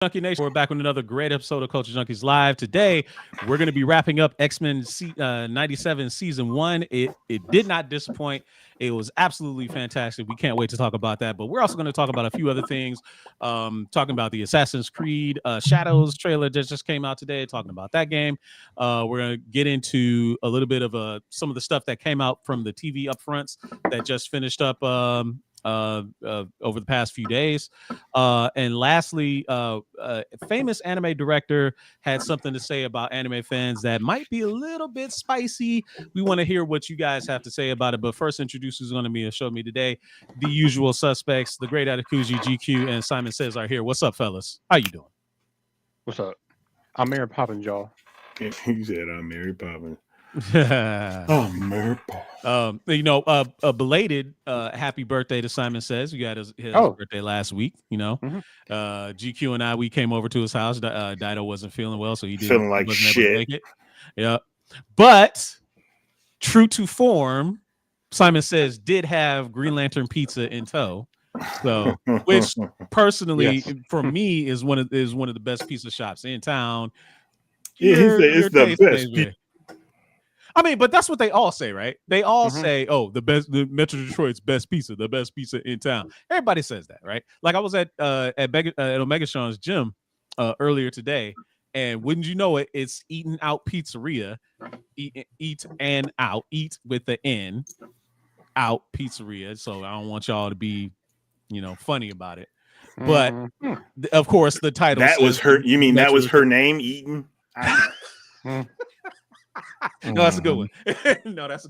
Junkie Nation, we're back with another great episode of Culture Junkies Live. Today, we're going to be wrapping up X-Men 97 Season 1. It did not disappoint. It was absolutely fantastic. We can't wait to talk about that. But we're also going to talk about a few other things, talking about the Assassin's Creed Shadows trailer that just came out today, talking about that game. We're going to get into a little bit of some of the stuff that came out from the TV upfronts that just finished up over the past few days. And lastly, famous anime director had something to say about anime fans that might be a little bit spicy. We want to hear what you guys have to say about it. But first, introduce who's going to be show me today. The usual suspects, the great Atakuji, GQ, and Simon Says are here. What's up, fellas? How you doing? What's up? I'm Mary Poppins, y'all. He said I'm Mary Poppins. Oh, Mary Poppins. Belated happy birthday to Simon Says. We got his birthday last week. GQ and we came over to his house. Dido wasn't feeling well, so he feeling like wasn't shit. able to make it. Yeah, but true to form, Simon Says did have Green Lantern pizza in tow. So, which personally for me is one of the best pizza shops in town. Yeah, it's the best. I mean, but that's what they all say, right? They all say, "Oh, the Metro Detroit's best pizza, the best pizza in town." Everybody says that, right? Like I was at Omega Sean's gym earlier today, and wouldn't you know it, it's Eatin' Out Pizzeria, eat with the N, out pizzeria. So I don't want y'all to be, funny about it. But of course, the title that was her. You mean that was her name, Eaton? No, that's a good one. That's a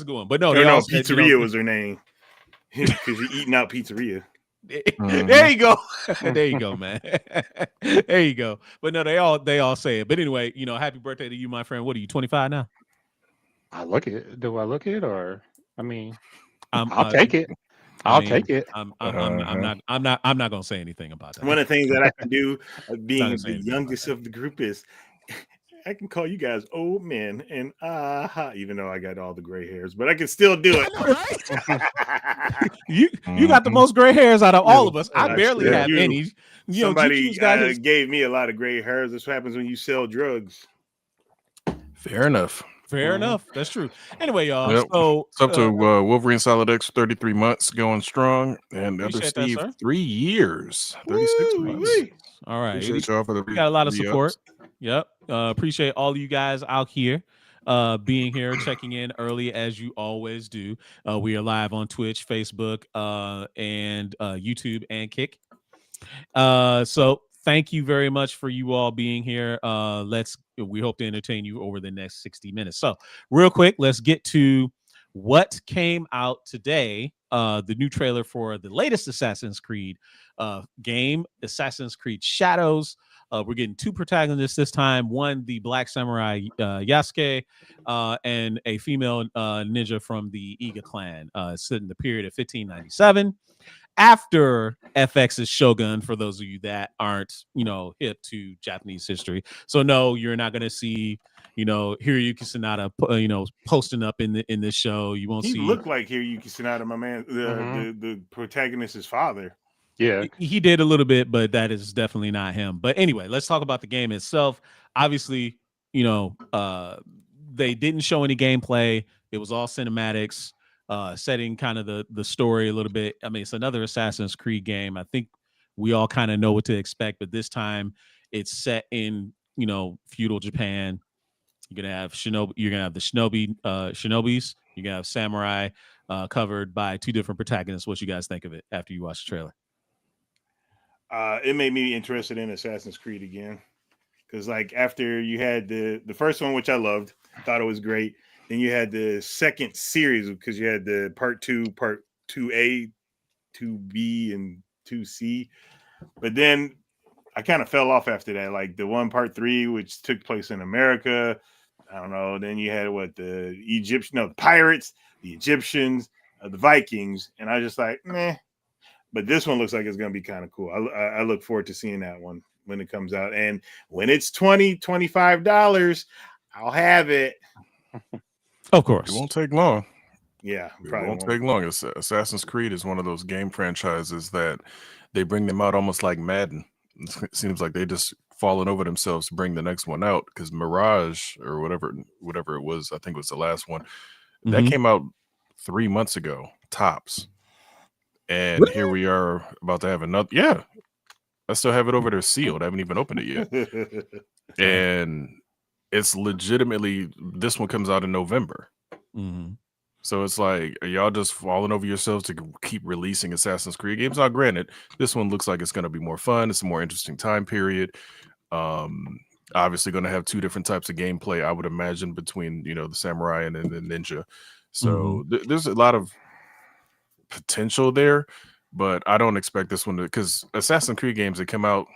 good one. But no, Pizzeria was her name because you're eating out pizzeria. There you go. There you go, man. There you go. But no, they all say it. But anyway, happy birthday to you, my friend. What are you, 25 now? I look it. Do I look it, or I mean, I'll take it. I'll take it. I'm not gonna say anything about that. One of the things that I can do, being the youngest of the group, is I can call you guys old men, and even though I got all the gray hairs, but I can still do it. You got the most gray hairs out of all of us. I barely have any. Somebody gave me a lot of gray hairs. That's what happens when you sell drugs. Fair enough. That's true. Anyway, y'all. Yep. So it's up to Wolverine Solid X, 33 months going strong, and Other Steve, 3 years, 36 months. All right, appreciate y'all for we got a lot of support. Yep. Appreciate all of you guys out here being here, checking in early as you always do. We are live on Twitch, Facebook, and YouTube and Kick. So thank you very much for you all being here. We hope to entertain you over the next 60 minutes. So real quick, let's get to what came out today. The new trailer for the latest Assassin's Creed game, Assassin's Creed Shadows. We're getting two protagonists this time. One, the Black Samurai Yasuke, and a female ninja from the Iga clan, set in the period of 1597. After FX's Shogun, for those of you that aren't, hip to Japanese history. So no, you're not going to see, Hiroyuki Sanada, posting up in this show. You won't see. He looked like Hiroyuki Sanada, my man, the protagonist's father. Yeah, he did a little bit, but that is definitely not him. But anyway, let's talk about the game itself. Obviously, they didn't show any gameplay. It was all cinematics. Setting kind of the story a little bit. I mean, it's another Assassin's Creed game. I think we all kind of know what to expect, but this time it's set in, feudal Japan. You're gonna have shinobi. You're gonna have the shinobis. You're gonna have samurai, covered by two different protagonists. What you guys think of it after you watch the trailer? It made me interested in Assassin's Creed again, because like after you had the first one, which I loved, thought it was great. Then you had the second series because you had the part 2A, 2B, and 2C. But then I kind of fell off after that. Like the part 3, which took place in America. I don't know. Then you had the pirates, the Egyptians, the Vikings. And I was just like, meh. But this one looks like it's going to be kind of cool. I look forward to seeing that one when it comes out. And when it's $25, I'll have it. Of course. It won't take long. Yeah. It won't take long. Assassin's Creed is one of those game franchises that they bring them out almost like Madden. it seems like they just fallen over themselves to bring the next one out, because Mirage or whatever it was, I think it was the last one, that came out 3 months ago, tops. And here we are about to have another. Yeah, I still have it over there sealed. I haven't even opened it yet. And it's legitimately, this one comes out in November. So it's like, are y'all just falling over yourselves to keep releasing Assassin's Creed games? Now, granted, this one looks like it's going to be more fun. It's a more interesting time period. Obviously going to have 2 different types of gameplay, I would imagine, between, the samurai and the ninja. So there's a lot of potential there, but I don't expect this one to, because Assassin's Creed games that come out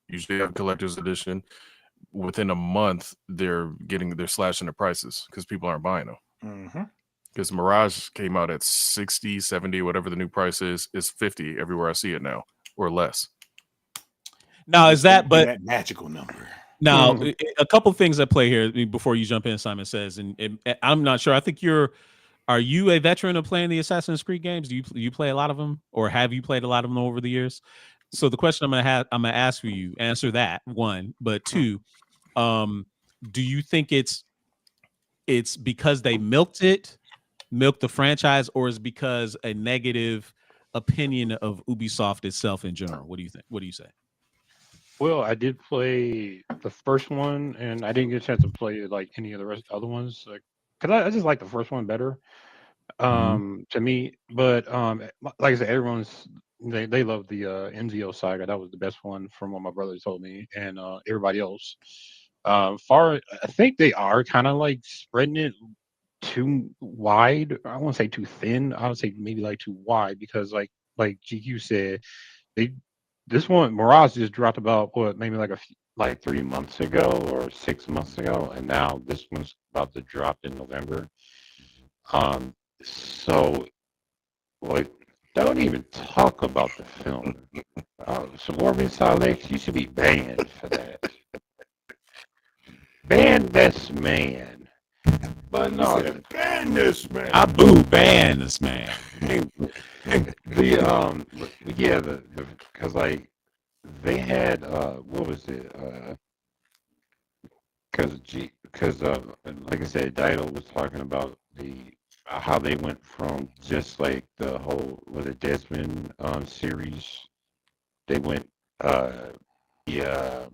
usually have collector's edition. Within a month, they're slashing the prices because people aren't buying them. Because Mirage came out at 60, 70, whatever the new price is. It's 50 everywhere I see it now, or less. Now, is that magical number? Now, a couple things at play here before you jump in, Simon says, and I'm not sure. I think are you a veteran of playing the Assassin's Creed games? Do you play a lot of them, or have you played a lot of them over the years? So the question I'm gonna ask for you, answer that, one, but two, do you think it's because they milked the franchise, or is because a negative opinion of Ubisoft itself in general? What do you think? What do you say? Well, I did play the first one, and I didn't get a chance to play like any of the other ones, because I just like the first one better, to me. But like I said, they love the MZO saga. That was the best one from what my brother told me, and everybody else. I think they are kind of like spreading it too wide. I won't say too thin. I would say maybe like too wide, because like GQ said, this one Mirage just dropped about maybe like 3 months ago or 6 months ago, and now this one's about to drop in November. So don't even talk about the film. Suburban Solix, you should be banned for that. Ban this man. But no, ban this man. I boo ban this man. Because like they had what was it? Because like I said, Dido was talking about how they went from just like the whole Desmond series. They went the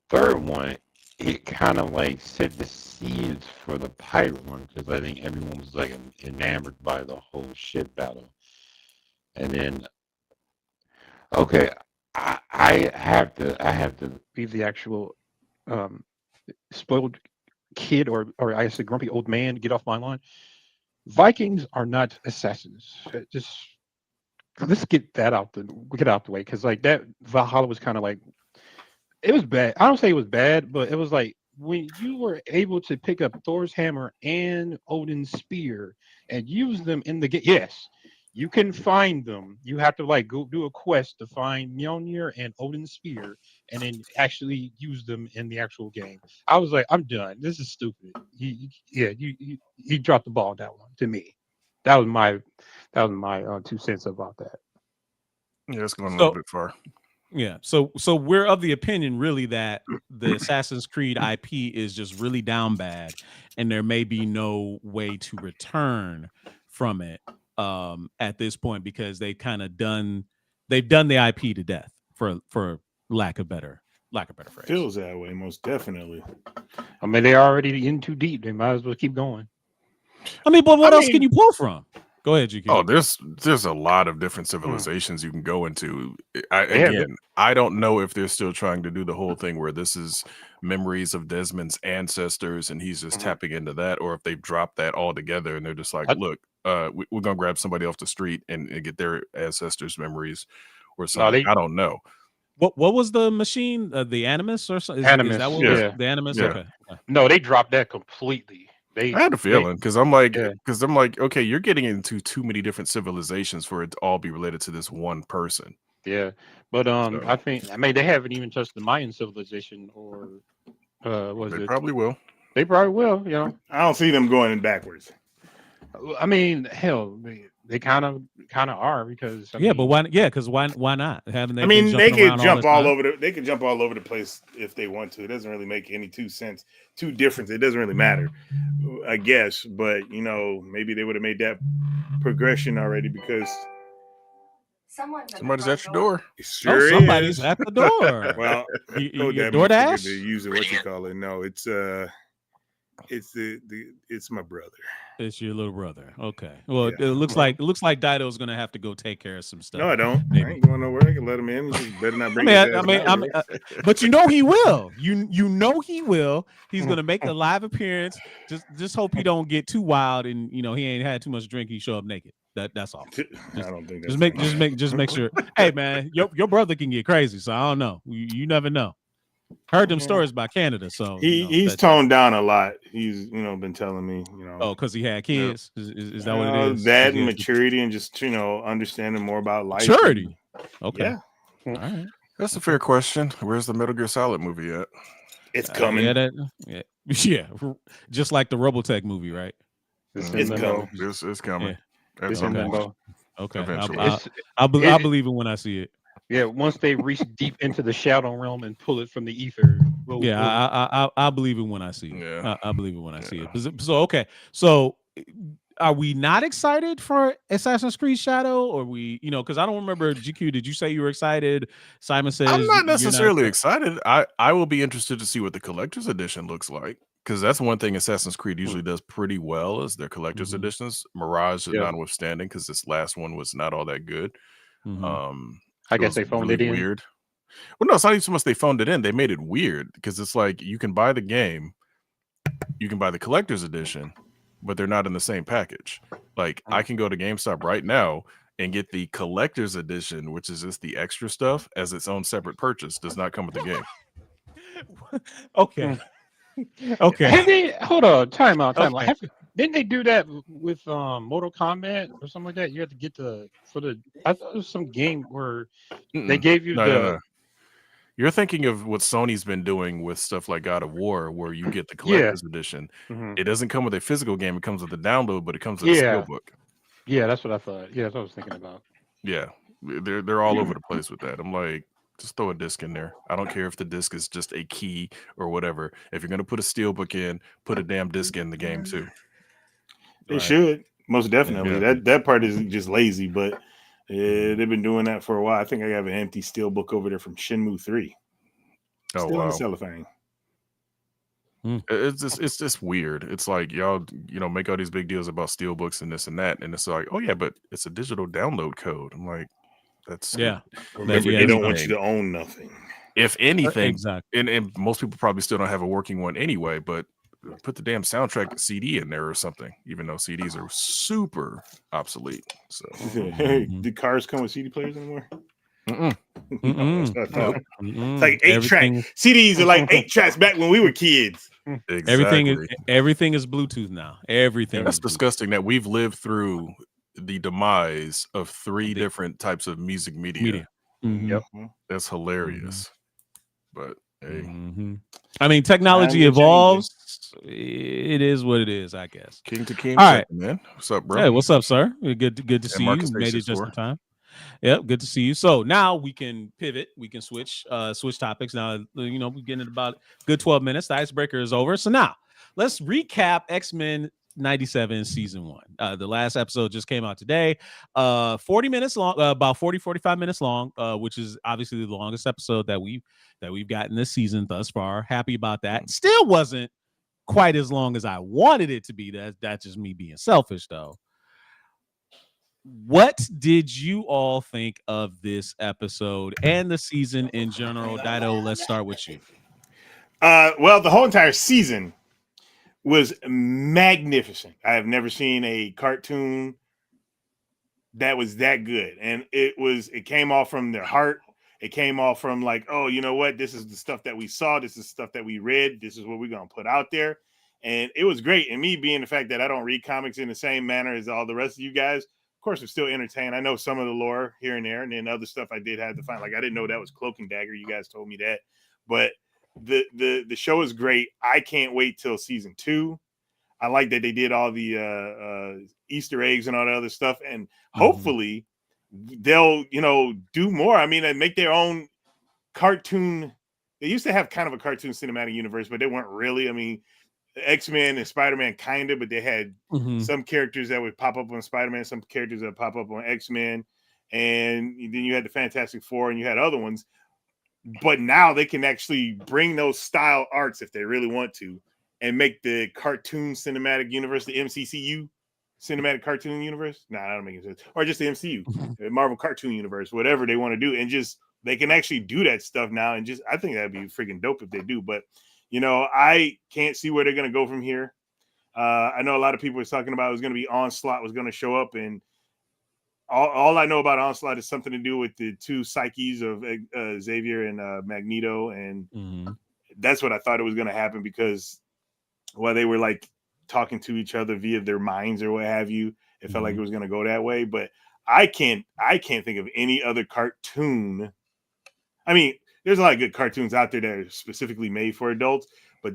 third one. It kind of like set the seeds for the pirate one, because I think everyone was like enamored by the whole ship battle. And then, okay, I have to be the actual spoiled kid, or I say grumpy old man. Get off my lawn. Vikings are not assassins. Just let's get out the way, because like that Valhalla was kind of like, it was bad. I don't say it was bad, but it was like when you were able to pick up Thor's hammer and Odin's spear and use them in the game. Yes, you can find them. You have to like go do a quest to find Mjolnir and Odin's spear, and then actually use them in the actual game. I was like, I'm done. This is stupid. You dropped the ball on that one to me. That was my 2 cents about that. Yeah, it's going a little bit far. Yeah, so we're of the opinion really that the Assassin's Creed IP is just really down bad, and there may be no way to return from it at this point, because they've done the IP to death, for lack of better phrase. Feels that way, most definitely. I mean, they're already in too deep. They might as well keep going. I mean, but what else can you pull from? Go ahead, GQ. Oh, there's a lot of different civilizations you can go into. I don't know if they're still trying to do the whole thing where this is memories of Desmond's ancestors and he's just tapping into that, or if they've dropped that all together and they're just like, look, we're gonna grab somebody off the street and get their ancestors' memories or something. I don't know. What was the machine? The Animus or something? Animus, is that what was the Animus? Yeah. Okay. No, they dropped that completely. I had a feeling, because I'm like, okay, you're getting into too many different civilizations for it to all be related to this one person. Yeah, but I think they haven't even touched the Mayan civilization, or they probably will. They probably will. I don't see them going backwards. I mean, hell, They kind of are because I Yeah, mean, but why? Yeah, because why not? Haven't they I been mean, they jumping could around all jump the all time? over they could jump all over the place if they want to. It doesn't really make any two difference. It doesn't really matter, I guess. But maybe they would have made that progression already because Somebody's at your door. it Oh, sure somebody's is. at the door. Well, you told that motherfucker to DoorDash? use it. What you call it? No, it's it's my brother. It's your little brother. Okay. Well, Yeah. it looks like Dido's gonna have to go take care of some stuff. No, I don't. I Maybe. ain't going nowhere. I can let him in. He just better not bring his ass back. But you know he will. You know he will. He's gonna make a live appearance. Just hope he don't get too wild and he ain't had too much drink. He show up naked. That's all. I don't think Just that's make sure. Hey man, your brother can get crazy. So I don't know. You never know. Heard them stories about Canada. So he's toned down a lot. He's been telling me Oh, because he had kids. Is that what it is? That and maturity and just understanding more about life. Maturity. Okay. Yeah. All right. That's a fair question. Where's the Metal Gear Solid movie at? It's coming. Yeah. Just like the Robotech movie, right? It's coming. It's coming. Yeah. It's in limbo. Okay. Eventually. I'll believe it when I see it. Yeah, once they reach deep into the shadow realm and pull it from the ether. I believe it when I see it. Yeah. I believe it when I see it. So okay. So are we not excited for Assassin's Creed Shadow, or we, because I don't remember. GQ, did you say you were excited? Simon says I'm not necessarily excited. I will be interested to see what the collector's edition looks like, because that's one thing Assassin's Creed usually does pretty well is their collector's editions. Mirage notwithstanding, because this last one was not all that good. I guess they phoned it in. Weird. Well, no, it's not even so much they phoned it in. They made it weird because it's like you can buy the game, you can buy the collector's edition, but they're not in the same package. Like I can go to GameStop right now and get the collector's edition, which is just the extra stuff, as its own separate purchase. Does not come with the game. Okay. Okay. Have they, hold on, time out. Didn't they do that with Mortal Kombat or something like that? You had to get I thought it was some game where they gave you no. You're thinking of what Sony's been doing with stuff like God of War, where you get the collector's edition. It doesn't come with a physical game; it comes with a download, but it comes with a steelbook. Yeah, that's what I thought. Yeah, that's what I was thinking about. Yeah, they're all over the place with that. I'm like, just throw a disc in there. I don't care if the disc is just a key or whatever. If you're gonna put a steelbook in, put a damn disc in the game too. They should, most definitely. Yeah. That part is just lazy, but they've been doing that for a while. I think I have an empty steelbook over there from Shenmue 3. Oh, Still wow. in the cellophane. It's just weird. It's like y'all, make all these big deals about steelbooks and this and that, and it's like, oh yeah, but it's a digital download code. I'm like, that's Remember, they don't want you to own nothing. If anything, exactly. And most people probably still don't have a working one anyway, but put the damn soundtrack CD in there or something, even though CDs are super obsolete. So do cars come with CD players anymore? Mm-mm. Nope. It's like 8-track. CDs are like 8 tracks back when we were kids. Exactly. Everything is Bluetooth now. Everything. That's disgusting that we've lived through the demise of 3 different types of music media. Yep. That's hilarious. But hey. I mean, technology evolves. It is what it is, I guess. King to King. All right, man. What's up, bro? Hey, what's up, sir? Good to see Marcus you. Made it just in time. Yep, good to see you. So now we can pivot. We can switch topics. Now, we're getting at about good 12 minutes. The icebreaker is over. So now let's recap X-Men 97 season 1. The last episode just came out today. 40 minutes long, about 45 minutes long, which is obviously the longest episode that we've gotten this season thus far. Happy about that. Still wasn't quite as long as I wanted it to be. That's just me being selfish, though. What did you all think of this episode and the season in general? Dido, let's start with you. Well, the whole entire season was magnificent. I have never seen a cartoon that was that good. And it came off from their heart. It came off from like, oh, you know what? This is the stuff that we saw. This is stuff that we read. This is what we're going to put out there. And it was great. And me being the fact that I don't read comics in the same manner as all the rest of you guys, of course, I'm still entertained. I know some of the lore here and there, and then other stuff I did have to find. Like I didn't know that was Cloak and Dagger. You guys told me that. But the show is great. I can't wait till season 2. I like that they did all the Easter eggs and all the other stuff, and hopefully they'll do more. I mean, they make their own cartoon. They used to have kind of a cartoon cinematic universe, but they weren't really. I mean, X-Men and Spider-Man kind of, but they had some characters that would pop up on Spider-Man, some characters that would pop up on X-Men, and then you had the Fantastic Four, and you had other ones. But now they can actually bring those style arts if they really want to, and make the cartoon cinematic universe, the MCCU cinematic cartoon universe. Nah, that don't make sense. Or just the MCU, the Marvel cartoon universe, whatever they want to do, and just they can actually do that stuff now. And just I think that'd be freaking dope if they do. But I can't see where they're gonna go from here. I know a lot of people were talking about it was gonna be Onslaught was gonna show up, and all I know about Onslaught is something to do with the two psyches of Xavier and Magneto, and that's what I thought it was going to happen, because while they were like talking to each other via their minds or what have you, it felt like it was going to go that way. But I can't think of any other cartoon. I mean, there's a lot of good cartoons out there that are specifically made for adults, but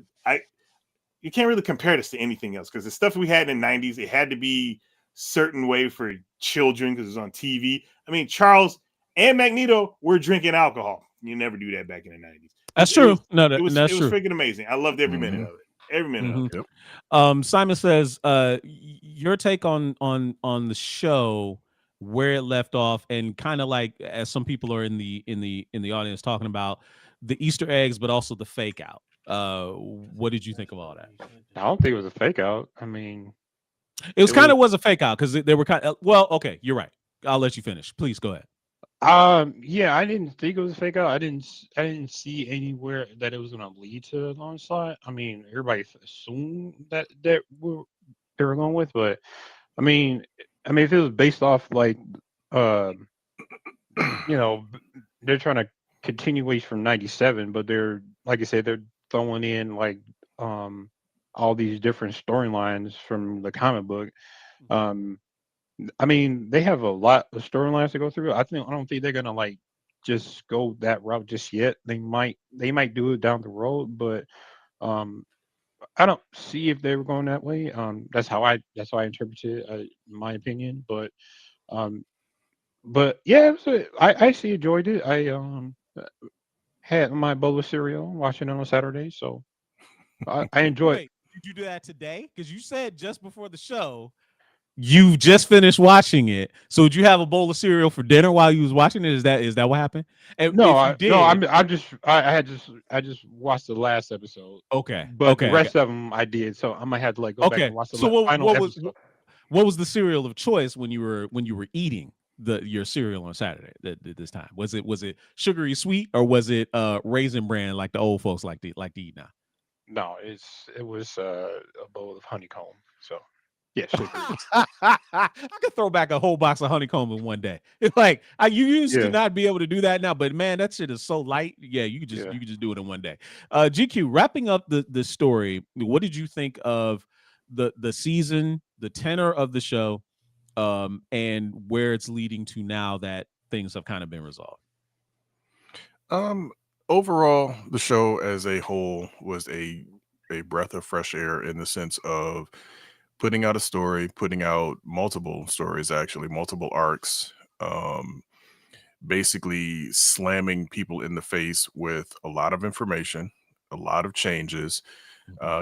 you can't really compare this to anything else, because the stuff we had in the 90s, it had to be certain way for children because it was on TV. I mean, Charles and Magneto were drinking alcohol. You never do that back in the 90s. That's true. It was freaking amazing. I loved every minute of it. Every minute of it. Simon says, your take on the show, where it left off, and kind of like, as some people are in the audience talking about, the Easter eggs, but also the fake out. What did you think of all that? I don't think it was a fake out. I mean, it was a fake out, because they were kind of, well, okay, you're right. I'll let you finish. Please go ahead. Yeah, I didn't think it was a fake out. I didn't see anywhere that it was going to lead to an onslaught. I mean, everybody assumed that they were going with, but I mean, if it was based off like, they're trying to continuation from '97, but they're, like I said, they're throwing in like all these different storylines from the comic book. I mean, they have a lot of storylines to go through. I don't think they're gonna like just go that route just yet. They might do it down the road, but I don't see if they were going that way. That's how I interpret it, in my opinion. But yeah, I actually enjoyed it. I had my bowl of cereal watching it on Saturday, so I enjoyed. Wait, did you do that today? Because you said just before the show you just finished watching it. So did you have a bowl of cereal for dinner while you was watching it? Is that what happened? And no, I just watched the last episode. Okay, but the rest of them I did. So I might have to like go back and watch the final episode. What was the cereal of choice when you were eating your cereal on Saturday this time? Was it sugary sweet, or was it Raisin Bran like the old folks like to eat now? No, it was a bowl of honeycomb. So yeah, I could throw back a whole box of honeycomb in one day. It's like you used to not be able to do that now, but man, that shit is so light. Yeah, you could just do it in one day. GQ, wrapping up the story, what did you think of the season, the tenor of the show, and where it's leading to now that things have kind of been resolved? Overall, the show as a whole was a breath of fresh air, in the sense of putting out a story, putting out multiple stories, actually multiple arcs, basically slamming people in the face with a lot of information, a lot of changes,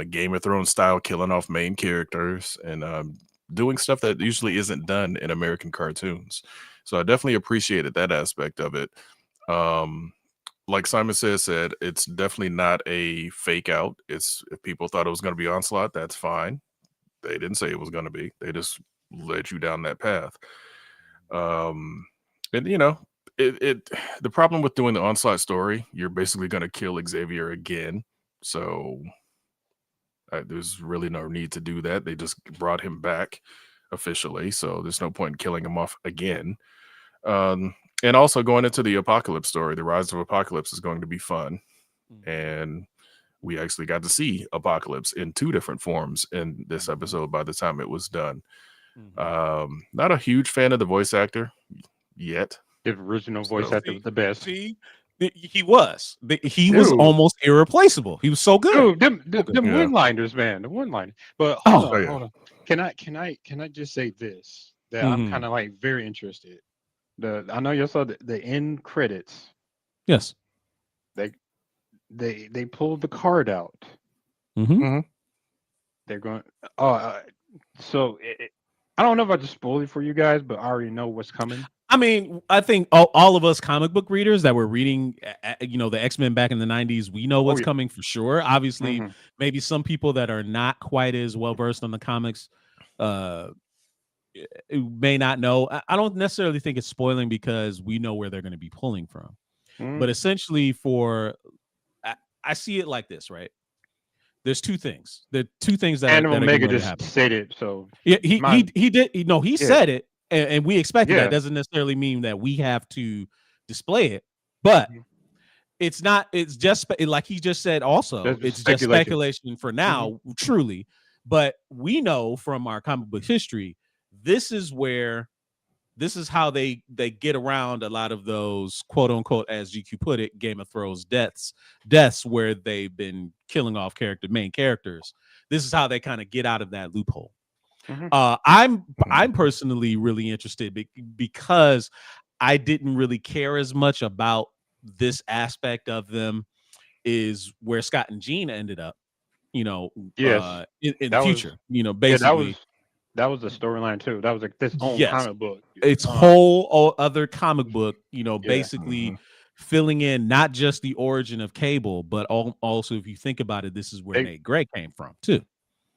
Game of Thrones style, killing off main characters, and doing stuff that usually isn't done in American cartoons. So I definitely appreciated that aspect of it. Like Simon said, it's definitely not a fake out. If people thought it was going to be Onslaught, that's fine. They didn't say it was going to be. They just led you down that path. And the problem with doing the Onslaught story, you're basically going to kill Xavier again. So there's really no need to do that. They just brought him back officially, so there's no point in killing him off again. And also going into the Apocalypse story, the Rise of Apocalypse is going to be fun. And we actually got to see Apocalypse in 2 different forms in this episode by the time it was done. Not a huge fan of the voice actor yet. The original voice actor was the best. See, He was almost irreplaceable. He was so good. Dude, them Yeah. one-liners, man. The one-liners. But Oh, hold on, yeah. hold on. Can I just say this? That I'm Mhm. kind of like very interested. I know you saw the end credits. Yes. They pulled the card out. Mm-hmm. They're going. So I don't know if I just spoiled it for you guys, but I already know what's coming. I mean, I think all of us comic book readers that were reading, the X-Men back in the 90s, we know what's coming for sure. Obviously, maybe some people that are not quite as well versed on the comics may not know. I don't necessarily think it's spoiling because we know where they're going to be pulling from. But essentially, I see it like this, right? There's two things. The two things that And are Omega going to just happen. said it, so Yeah, he did. He said it, and we expected Yeah. that. Doesn't necessarily mean that we have to display it, but it's not. It's just like he just said. Also, That's it's just speculation. speculation for now, truly. But we know from our comic book history, this is how they get around a lot of those quote unquote, as GQ put it, Game of Thrones deaths where they've been killing off main characters. This is how they kind of get out of that loophole. I'm personally really interested because I didn't really care as much about this aspect of them, is where Scott and Jean ended up, in the future, basically. That was the storyline too. That was like this own comic book. It's whole other comic book, basically filling in not just the origin of Cable, but also, if you think about it, this is where Nate Gray came from too.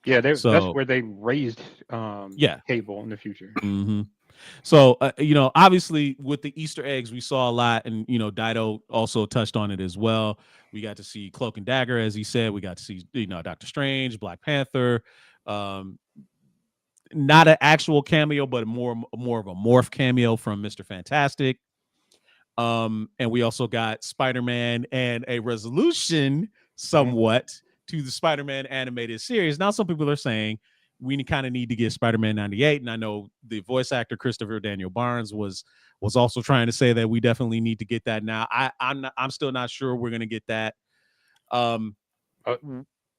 Yeah, that's where they raised Cable in the future. So obviously with the Easter eggs, we saw a lot, and Dido also touched on it as well. We got to see Cloak and Dagger, as he said. We got to see Doctor Strange, Black Panther. Not an actual cameo, but more of a morph cameo from Mr. Fantastic. And we also got Spider-Man and a resolution somewhat to the Spider-Man animated series. Now, some people are saying we kind of need to get Spider-Man 98, and I know the voice actor Christopher Daniel Barnes was also trying to say that we definitely need to get that now. I'm still not sure we're gonna get that.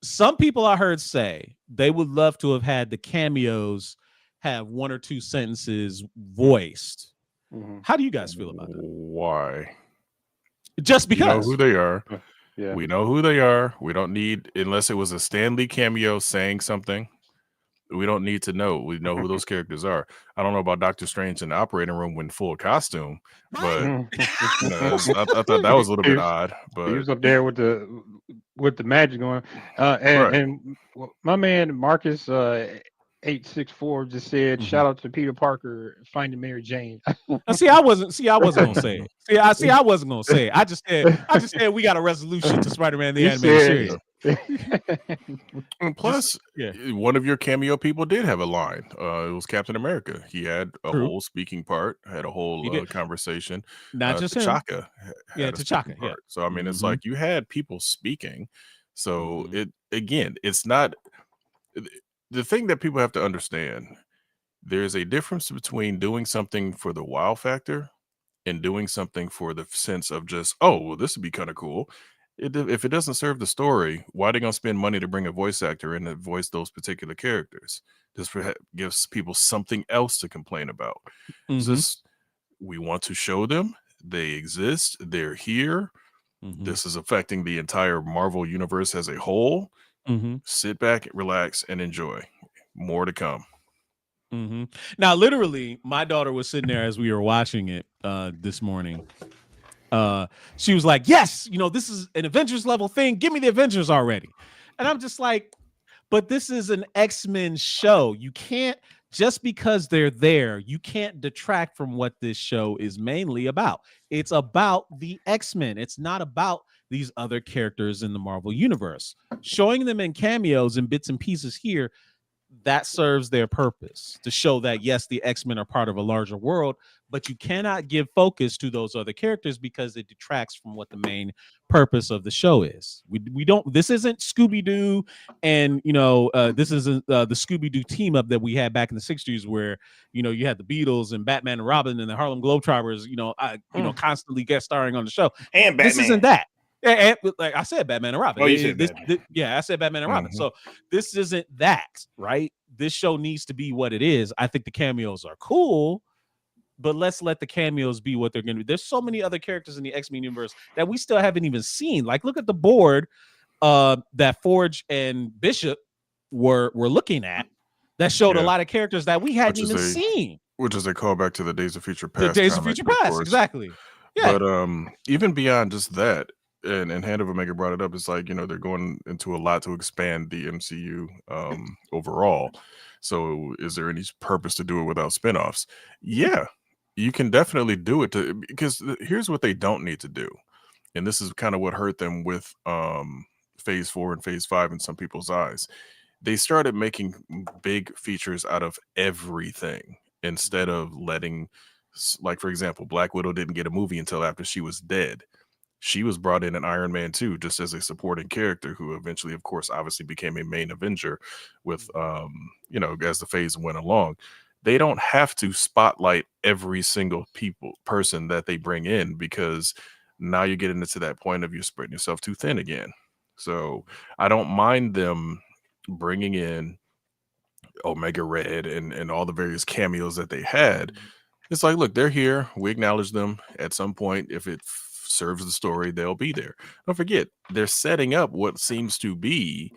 Some people I heard say they would love to have had the cameos have one or two sentences voiced. How do you guys feel about that? Why? Just because. You know who they are. Yeah. We know who they are. We don't need, unless it was a Stan Lee cameo saying something, we don't need to know. We know who those characters are. I don't know about Doctor Strange in the operating room in full costume, but I thought that was a little bit odd. But he was up there with the magic going. And my man Marcus 864 just said, "Shout out to Peter Parker finding Mary Jane." I wasn't gonna say it. I wasn't gonna say it. I just said we got a resolution to Spider-Man the animated series. And plus, one of your cameo people did have a line. It was Captain America. He had a whole speaking part, had a whole conversation. Not just T'Chaka. T'Chaka. Yeah. So I mean, it's like you had people speaking. So it's not. The thing that people have to understand, there's a difference between doing something for the wow factor and doing something for the sense of just, oh, well, this would be kind of cool. If it doesn't serve the story, why are they going to spend money to bring a voice actor in to voice those particular characters? This gives people something else to complain about. We want to show them they exist. They're here. This is affecting the entire Marvel universe as a whole. Sit back, relax, and enjoy. More to come. Now, literally, my daughter was sitting there as we were watching it this morning. She was like, "Yes, this is an Avengers level thing. Give me the Avengers already." And I'm just like, "But this is an X-Men show. You can't, just because they're there, you can't detract from what this show is mainly about. It's about the X-Men. It's not about these other characters in the Marvel universe. Showing them in cameos and bits and pieces here that serves their purpose to show that yes, the X-Men are part of a larger world, but you cannot give focus to those other characters because it detracts from what the main purpose of the show is. We don't, this isn't Scooby-Doo, and this isn't the Scooby-Doo team up that we had back in the 60s where you had the Beatles and Batman and Robin and the Harlem Globetrotters constantly guest starring on the show. And Batman. This isn't that. And, like I said, Batman and Robin. Oh, you said Batman. I said Batman and Robin. So this isn't that, right? This show needs to be what it is. I think the cameos are cool, but let's let the cameos be what they're going to be. There's so many other characters in the X-Men universe that we still haven't even seen. Like, look at the board that Forge and Bishop were looking at that showed a lot of characters that we hadn't even seen. Which is a callback to the Days of Future Past. The Days of Future Past, exactly. Yeah. But even beyond just that, and Hand of Omega brought it up, it's like, they're going into a lot to expand the MCU overall. So is there any purpose to do it without spinoffs? Yeah, you can definitely do it because here's what they don't need to do. And this is kind of what hurt them with Phase 4 and Phase 5 in some people's eyes. They started making big features out of everything instead of letting, like, for example, Black Widow didn't get a movie until after she was dead. She was brought in Iron Man 2 just as a supporting character who eventually, of course, obviously became a main Avenger with, as the phase went along. They don't have to spotlight every single person that they bring in, because now you're getting into that point of you're spreading yourself too thin again. So I don't mind them bringing in Omega Red and all the various cameos that they had. It's like, look, they're here. We acknowledge them at some point. If it serves the story, they'll be there. Don't forget, they're setting up what seems to be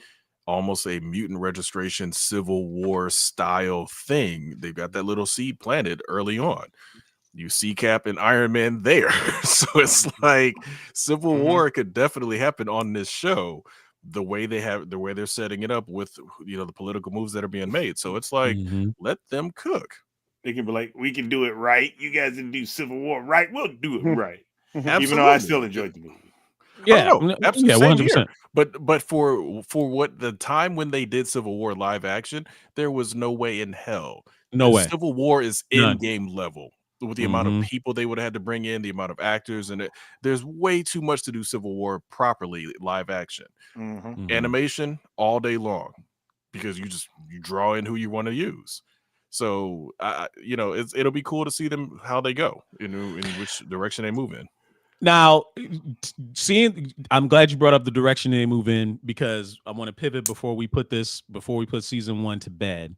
almost a mutant registration Civil War style thing. They've got that little seed planted early on. You see Cap and Iron Man there. So it's like Civil War could definitely happen on this show, the way they're setting it up with the political moves that are being made. So it's like, let them cook. They can be like, we can do it right. You guys can do Civil War right. We'll do it right. Absolutely. Even though I still enjoyed the movie. Yeah, absolutely. Yeah, 100%. But for what the time when they did Civil War live action, there was no way in hell. No way. Civil War is in-game level with the amount of people they would have had to bring in, the amount of actors, and there's way too much to do Civil War properly live action. Animation all day long, because you draw in who you want to use. So it'll be cool to see them how they go, in which direction they move in. Now, I'm glad you brought up the direction they move in, because I want to pivot before we put season 1 to bed.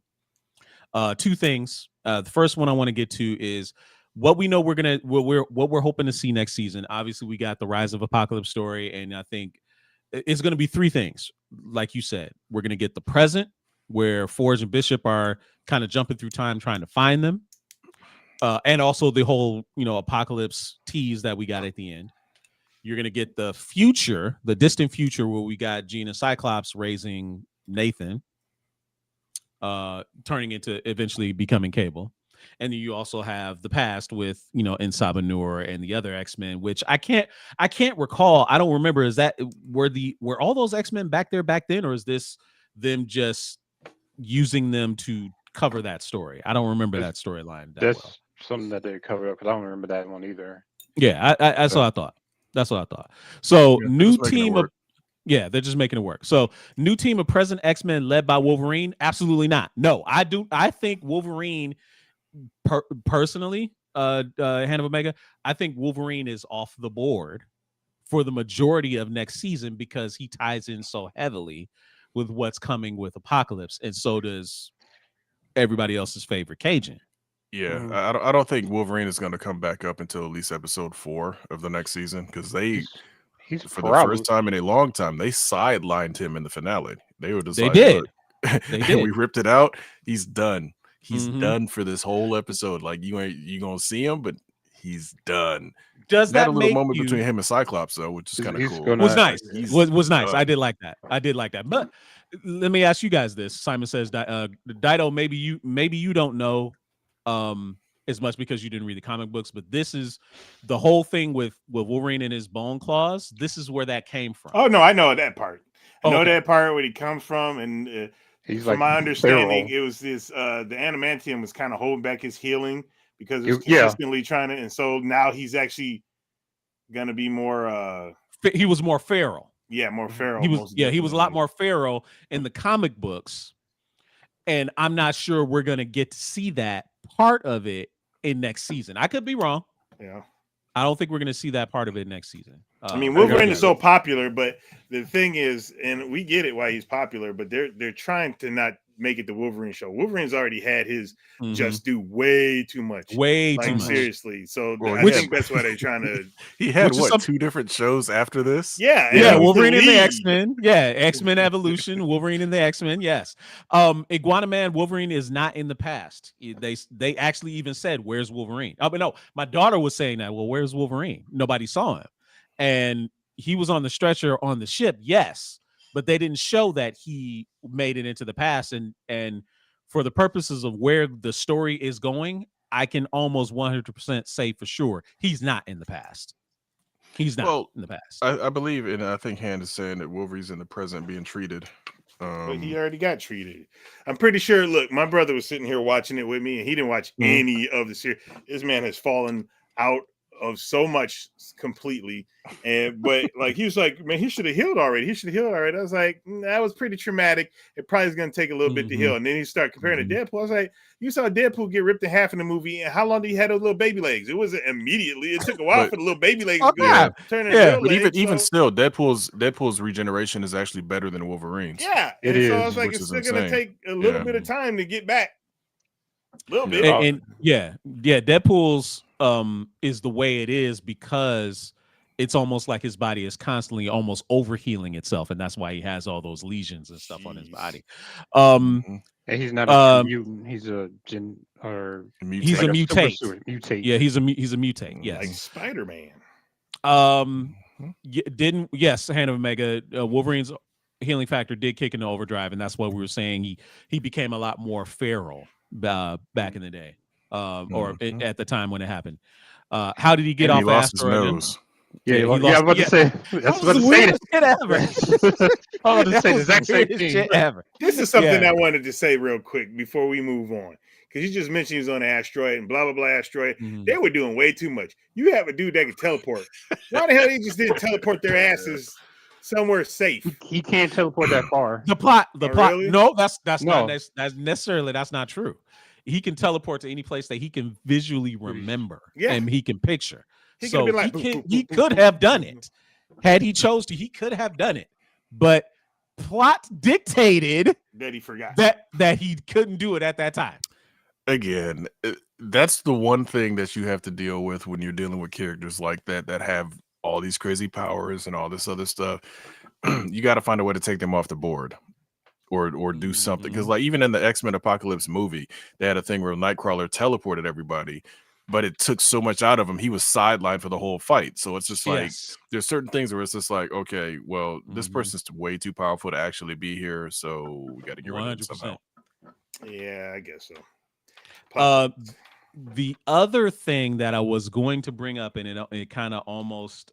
Two things. The first one I want to get to is what we know what we're hoping to see next season. Obviously, we got the Rise of Apocalypse story, and I think it's going to be 3 things. Like you said, we're going to get the present, where Forge and Bishop are kind of jumping through time trying to find them. And also the whole, Apocalypse tease that we got at the end. You're going to get the future, the distant future, where we got Jean and Cyclops raising Nathan, turning into eventually becoming Cable. And then you also have the past with, Insaba Noor and the other X-Men, which I can't recall. I don't remember. Is that were all those X-Men back then, or is this them just using them to cover that story? I don't remember that storyline. That's something that they covered up, because I don't remember that one either. Yeah, that's what I thought. That's what I thought. So new team of they're just making it work. So new team of present X-Men led by Wolverine? Absolutely not. No, I think Wolverine personally, Hand of Omega, I think Wolverine is off the board for the majority of next season, because he ties in so heavily with what's coming with Apocalypse, and so does everybody else's favorite Cajun. Yeah, I don't think Wolverine is going to come back up until at least episode 4 of the next season, because he's for the first time in a long time, they sidelined him in the finale. They were just they did. We ripped it out. He's done. He's done for this whole episode. Like, you gonna see him, but he's done. Does that a little make moment between him and Cyclops, though, which is kind of cool. Was nice. Was nice. I did like that. But let me ask you guys this. Simon says, Dido, maybe you don't know as much because you didn't read the comic books, but this is the whole thing with Wolverine and his bone claws. This is where that came from. Oh no, I know that part. I know that part where he comes from, and He's From like my understanding, feral. it was this the adamantium was kind of holding back his healing because it was Yeah. consistently trying to, and so now he's actually gonna be more He was more feral. more feral. He was most he was a lot definitely. more feral in the comic books, and I'm not sure we're gonna get to see that part of it in next season. I could be wrong. Yeah. I don't think we're gonna see that part of it next season. I mean, I Wolverine got is so popular, but the thing is, and we get it why he's popular, but they're trying to not make it the Wolverine show. Wolverine's already had his just do way too much. Way Like too much. seriously. So Well, I he think had- that's why they're trying to He had Which is what 2 different shows after this? Yeah, and Yeah, he was the Wolverine and the lead. X-Men. Yeah, X-Men Evolution, Wolverine and the X-Men. Yes. Iguana Man Wolverine is not in the past. They actually even said, "Where's Wolverine?" Oh, but no, my daughter was saying that. Well, where's Wolverine? Nobody saw him, and he was on the stretcher on the ship. Yes, but they didn't show that he made it into the past. And for the purposes of where the story is going, I can almost 100% say for sure he's not in the past. He's not in the past. I believe, and I think Hand is saying that Wolverine's in the present being treated. But he already got treated. I'm pretty sure. Look, my brother was sitting here watching it with me, and he didn't watch any of the series. This man has fallen out of so much completely. But like he was like, man, he should have healed already. He should have healed already. I was like, that was pretty traumatic. It probably is going to take a little bit to heal. And then he started comparing to Deadpool. I was like, you saw Deadpool get ripped in half in the movie, and how long did he have those little baby legs? It wasn't immediately. It took a while for the little baby legs to turn into real but legs. even still, Deadpool's regeneration is actually better than Wolverine's. Yeah, it and is. So I was like, which it's is still going to insane. take a little bit of time to get back. A little bit. And Deadpool's is the way it is because it's almost like his body is constantly almost overhealing itself, and that's why he has all those lesions and stuff on his body. And he's not a mutant. He's a he's a mutate. Mutate. Yeah, he's a mutate. Yes, like Spider-Man. Hand of Omega. Wolverine's healing factor did kick into overdrive, and that's what we were saying. He became a lot more feral back in the day, or at the time when it happened. How did he get off? He lost his nose. Yeah, I was about to say. That's what the weirdest shit ever. I was about to say the exact same thing. Shit ever. This is something I wanted to say real quick before we move on. Because you just mentioned he's on an asteroid and blah, blah, blah asteroid. They were doing way too much. You have a dude that can teleport. Why the hell they just didn't teleport their asses somewhere safe? He can't teleport that far. The plot. Really? No, that's not necessarily that's not true. He can teleport to any place that he can visually remember and he can picture. He could have done it. Had he chose to, he could have done it. But plot dictated that he forgot that he couldn't do it at that time. Again, that's the one thing that you have to deal with when you're dealing with characters like that have all these crazy powers and all this other stuff. You got to find a way to take them off the board or do something. Because like even in the X-Men Apocalypse movie, they had a thing where Nightcrawler teleported everybody, but it took so much out of him. He was sidelined for the whole fight. So it's just like there's certain things where it's just like, okay, well, this person's way too powerful to actually be here, so we got to get rid of him somehow. Yeah, I guess so. The other thing that I was going to bring up, and it kind of almost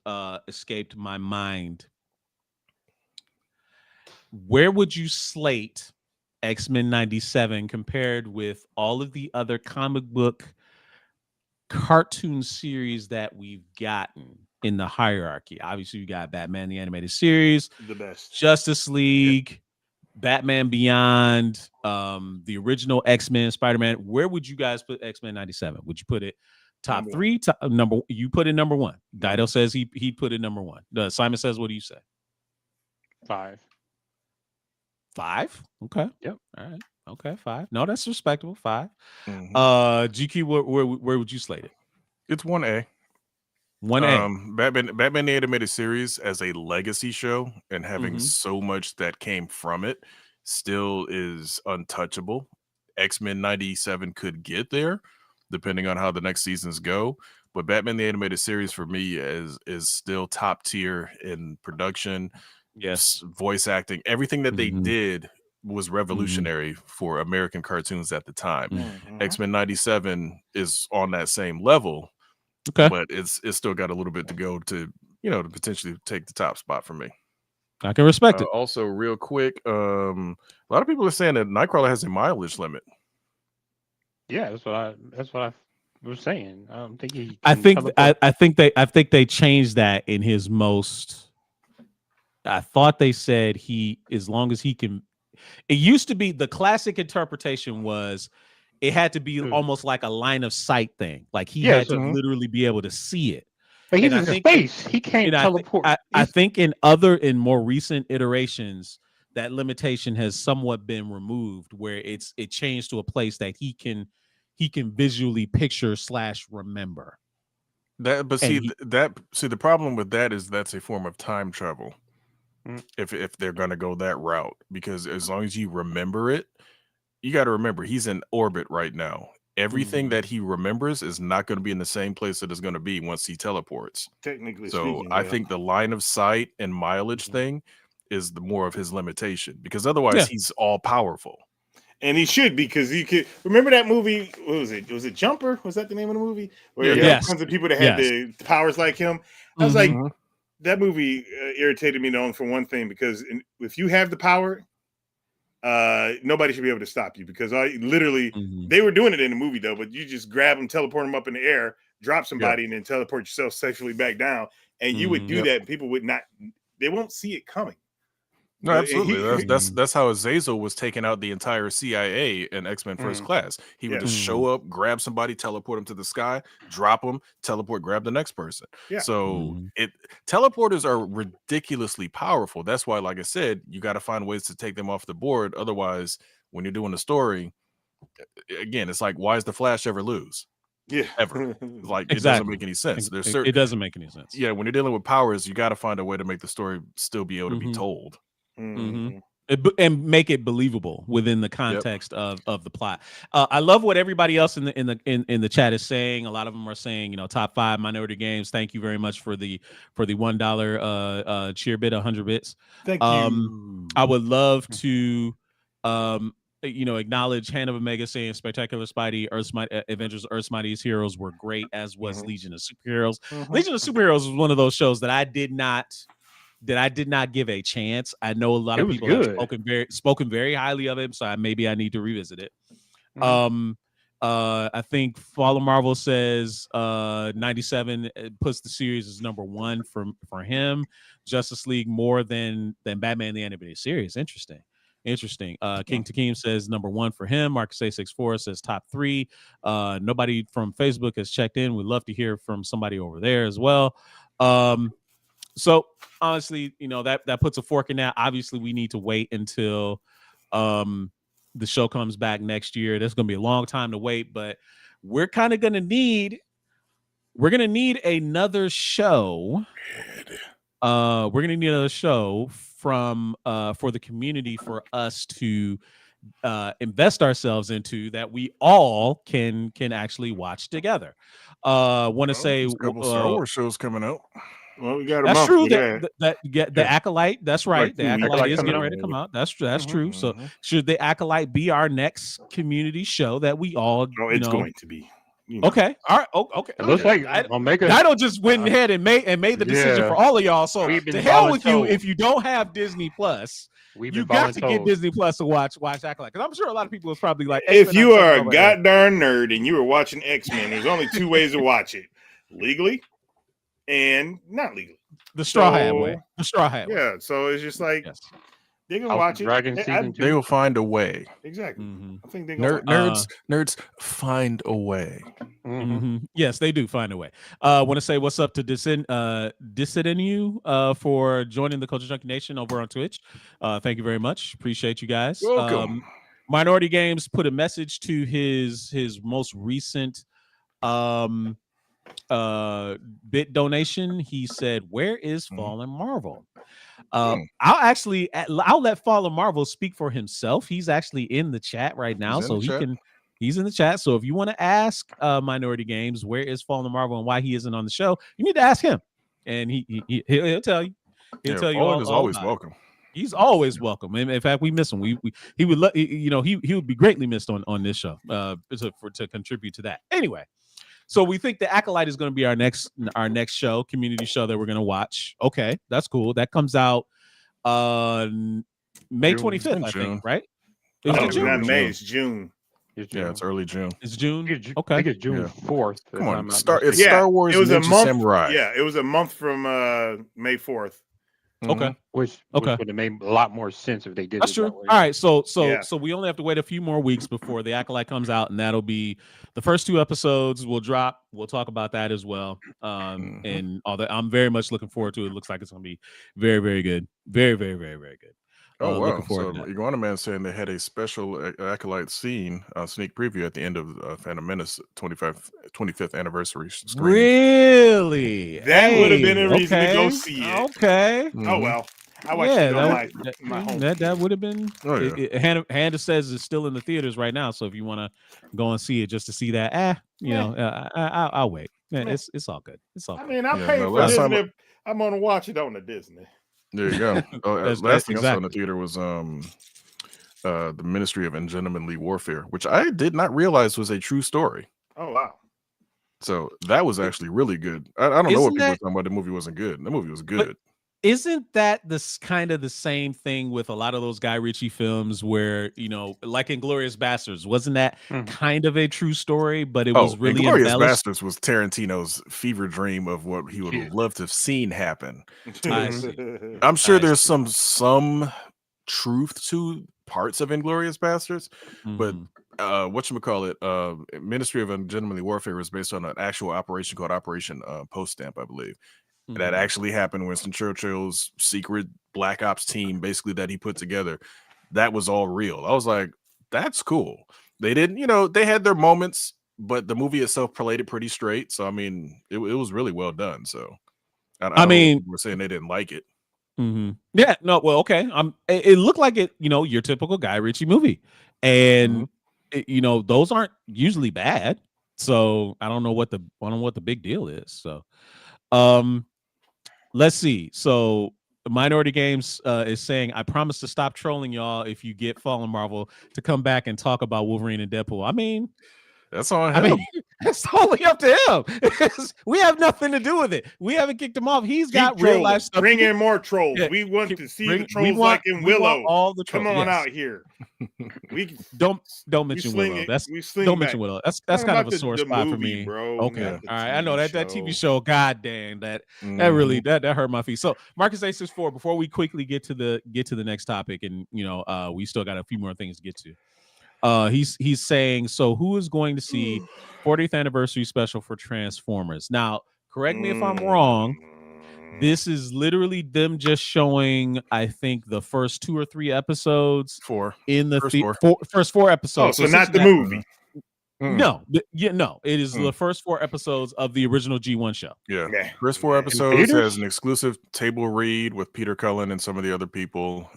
escaped my mind. Where would you slate X-Men 97 compared with all of the other comic book cartoon series that we've gotten in the hierarchy? Obviously, you got Batman the Animated Series, the best, Justice League, Batman Beyond, the original X-Men, Spider-Man. Where would you guys put X-Men 97? Would you put it top three? You put it number one. Dido says he put it number one. Simon says, what do you say? 5. 5? Okay. Yep. All right. Okay, 5. No, that's respectable. 5. GQ, where would you slate it? It's 1A. 1A. Batman the Animated Series as a legacy show and having so much that came from it still is untouchable. X-Men 97 could get there depending on how the next seasons go, but Batman the Animated Series for me is still top tier in production. Yes, voice acting, everything that they did was revolutionary for American cartoons at the time. X-Men 97 is on that same level. Okay, but it's still got a little bit to go to, to potentially take the top spot for me. I can respect it. Also, real quick, a lot of people are saying that Nightcrawler has a mileage limit. Yeah, that's what I was saying. I don't think he. I Can think teleport. I think they changed that in his most. I thought they said as long as he can. It used to be the classic interpretation was it had to be almost like a line of sight thing. Like he had to literally be able to see it. But he's And I in think space. He can't teleport. I think in more recent iterations, that limitation has somewhat been removed, where it changed to a place that he can visually picture / remember. But the problem with that is that's a form of time travel. If they're gonna go that route, because as long as you remember it, you got to remember he's in orbit right now. Everything that he remembers is not going to be in the same place that it's going to be once he teleports. Technically so speaking, I think the line of sight and mileage thing is the more of his limitation, because otherwise he's all powerful. And he should, because you could remember that movie. What was it? Was it Jumper? Was that the name of the movie? Where you had tons of people that had the powers like him. I was like, that movie irritated me on for one thing, because if you have the power, nobody should be able to stop you, because they were doing it in the movie though, but you just grab them, teleport them up in the air, drop somebody, and then teleport yourself safely back down. And you would do that, and people would not, they won't see it coming. No, absolutely. That's how Azazel was taking out the entire CIA in X-Men First Class. He would just show up, grab somebody, teleport them to the sky, drop them, teleport, grab the next person. So teleporters are ridiculously powerful. That's why, like I said, you got to find ways to take them off the board. Otherwise, when you're doing the story, again, it's like, why does the Flash ever lose? Ever. Like, it doesn't make any sense. It doesn't make any sense. Yeah, when you're dealing with powers, you got to find a way to make the story still be able to be told. And make it believable within the context of the plot. I love what everybody else in the chat is saying. A lot of them are saying, top 5 minority games. Thank you very much for the $1 cheer bit, 100 bits. Thank you. I would love to acknowledge Hand of Omega saying Spectacular Spidey, Avengers, Earth's Mightiest Heroes were great, as was Legion of Superheroes. Legion of Superheroes was one of those shows that I did not give a chance. I know a lot of people have spoken very highly of it, so maybe I need to revisit it. I think Fallen Marvel says 97 puts the series as number 1 for him. Justice League more than Batman the Animated Series. Interesting. King Takeem says number 1 for him. Marcus A64 says top 3. Nobody from Facebook has checked in. We'd love to hear from somebody over there as well. So honestly, that puts a fork in that. Obviously, we need to wait until the show comes back next year. That's going to be a long time to wait, but we're kind of going to need another show. We're going to need another show from for the community, for us to invest ourselves into, that we all can actually watch together. Want to say a couple Star Wars shows coming out. Well, we got a that's month true. for that. The Acolyte. That's right. Like the Acolyte is getting ready to come out. That's true. So should the Acolyte be our next community show that we all? Oh, it's going to be. Okay. All right. Okay. It looks like Omega. I don't just went ahead and made the decision for all of y'all. So to hell with you if you don't have Disney Plus. You got to get Disney Plus to watch Acolyte, because I'm sure a lot of people is probably like, if you are a goddamn nerd and you were watching X-Men, there's only 2 ways to watch it: legally and not legally. The Straw Hat way. The Straw Hat way. Yeah. So it's just like they're gonna watch it. They will find a way. Exactly. I think they nerds find a way. Yes, they do find a way. Want to say what's up to Dissidenu for joining the Culture Junkie Nation over on Twitch. Thank you very much. Appreciate you guys. Welcome. Minority Games put a message to his most recent bit donation. He said, "Where is Fallen Marvel?" I'll let Fallen Marvel speak for himself. He's actually in the chat right now, so he's in the chat. So if you want to ask Minority Games where is Fallen Marvel and why he isn't on the show, you need to ask him, and he'll tell you. He'll tell you. Fallen is always welcome. He's always welcome. In fact, we miss him. He would he would be greatly missed on this show to contribute to that. Anyway. So we think the Acolyte is going to be our next show, community show that we're going to watch. Okay, that's cool. That comes out May June. 25th, I June. think, right? Oh, Is it it's June? not May, June. it's June. It's Yeah, it's early June. It's June. I Okay. think it's June Yeah. 4th. Come if on, I'm not it's mistaken. Star Wars it was a Ninja month. Samurai. Yeah, it was a month from May 4th. Okay. Which Okay. would have made a lot more sense if they did That's it true. that way. All right, so Yeah. we only have to wait a few more weeks before the Acolyte comes out, and that'll be the first 2 episodes will drop. We'll talk about that as well, and all that. I'm very much looking forward to it. It looks like it's gonna be very, very good, very, very, very, very good. Oh wow! Looking forward So to that. Iguana Man saying they had a special Acolyte scene sneak preview at the end of Phantom Menace 25th anniversary screening. Really? That would have been a Hey, reason to go okay, see it. Okay. Oh well, I watched Yeah, it on my home. that would have been. Oh, yeah. Hannah says it's still in the theaters right now, so if you want to go and see it just to see that, I'll wait. Man, it's all good. It's all I good. mean, I Yeah, paid no, for last time- Disney. I'm gonna watch it on the Disney. There you go. That's Last thing I saw in exactly. the theater was the Ministry of Ungentlemanly Warfare, which I did not realize was a true story. Oh wow. So that was actually really good. I don't know what Isn't people were that- talking about. The movie wasn't good. The movie was good. Isn't that this kind of the same thing with a lot of those Guy Ritchie films where, like Inglourious Bastards, wasn't that kind of a true story, but it was really Inglourious embellished? Bastards was Tarantino's fever dream of what he would have loved to have seen happen. I see. I'm sure I there's see. some truth to parts of Inglourious Bastards, but Mhm. whatchamacallit, Ministry of Ungentlemanly Warfare was based on an actual operation called Operation Post Stamp, I believe. That Mhm. actually happened. Winston Churchill's secret Black Ops team, basically, that he put together, that was all real. I was like, that's cool. They didn't, they had their moments, but the movie itself played it pretty straight. So I mean, it was really well done. So I don't know mean- if people were saying they didn't like it. Yeah, no, well, okay. It looked like it, your typical Guy Ritchie movie, and those aren't usually bad. So I don't know what the big deal is. So, let's see. So Minority Games is saying, I promise to stop trolling y'all if you get Fallen Marvel to come back and talk about Wolverine and Deadpool. I mean, that's on him. It's totally up to him. We have nothing to do with it. We haven't kicked him off. He's got real life stuff. Bring in more trolls. Yeah. We want to see the We trolls want- like in we want Willow. all the trolls. Come on Yes. out here. We Don't mention Willow. Don't mention Willow. That's kind of a sore spot for me, bro. Okay, all right. I know that TV show. God dang, that Mhm. really that hurt my feet. So Marcus 864. Before we quickly get to the next topic, and we still got a few more things to get to. He's saying, so who is going to see 40th anniversary special for Transformers? Now, correct me if I'm wrong. This is literally them just showing, I think, the first 2 or 3 episodes in the first 4 episodes. Oh, so not the movie. No, it is the first 4 episodes of the original G1 show. Yeah. First 4 episodes has an exclusive table read with Peter Cullen and some of the other people.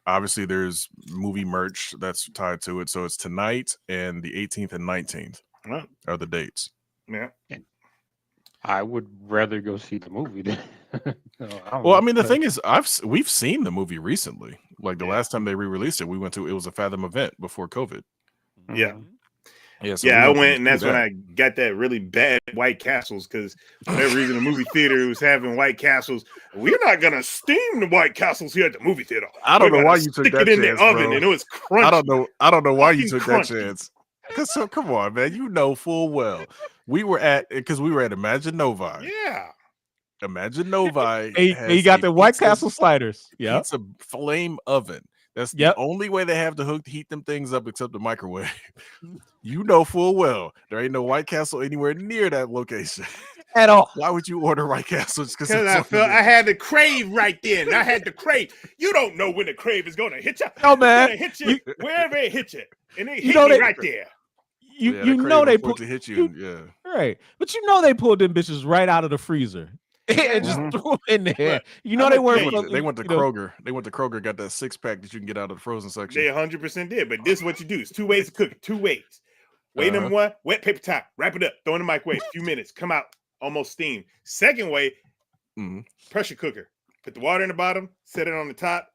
Obviously, there's movie merch that's tied to it. So it's tonight and the 18th and 19th are the dates. Yeah. I would rather go see the movie than. I mean, the thing is, we've seen the movie recently. Like the last time they re-released it, it was a Fathom event before COVID. Yeah. So I went, and that's when I got that really bad White Castles, because for that reason the movie theater was having White Castles. We're not gonna steam the White Castles here at the movie theater. I don't know why you took that chance, in the oven, and it was crunchy. I don't know why you took crunchy. that chance. So come on, man. You know full well we were at Imagine Novi. Yeah. Imagine Novi. He got the White Castle sliders. Yeah. It's a flame oven. That's the only way they have to heat them things up except the microwave. You know full well there ain't no White Castle anywhere near that location at all. Why would you order White Castle? Because I felt I had the crave right then. I had the crave. You don't know when the crave is going to hit you. No, man. It's gonna hit you wherever it hit you, and it hit me right there. You know they pulled to hit you. Right, but they pulled them bitches right out of the freezer and just threw them in there. Right. They were. They went to Kroger. They went to Kroger. Got that 6-pack that you can get out of the frozen section. They 100% did. But this is what you do. It's 2 ways to cook it. 2 ways. Way number 1: wet paper towel, wrap it up, throw in the microwave. A few minutes, come out almost steamed. Second way: pressure cooker. Put the water in the bottom, set it on the top.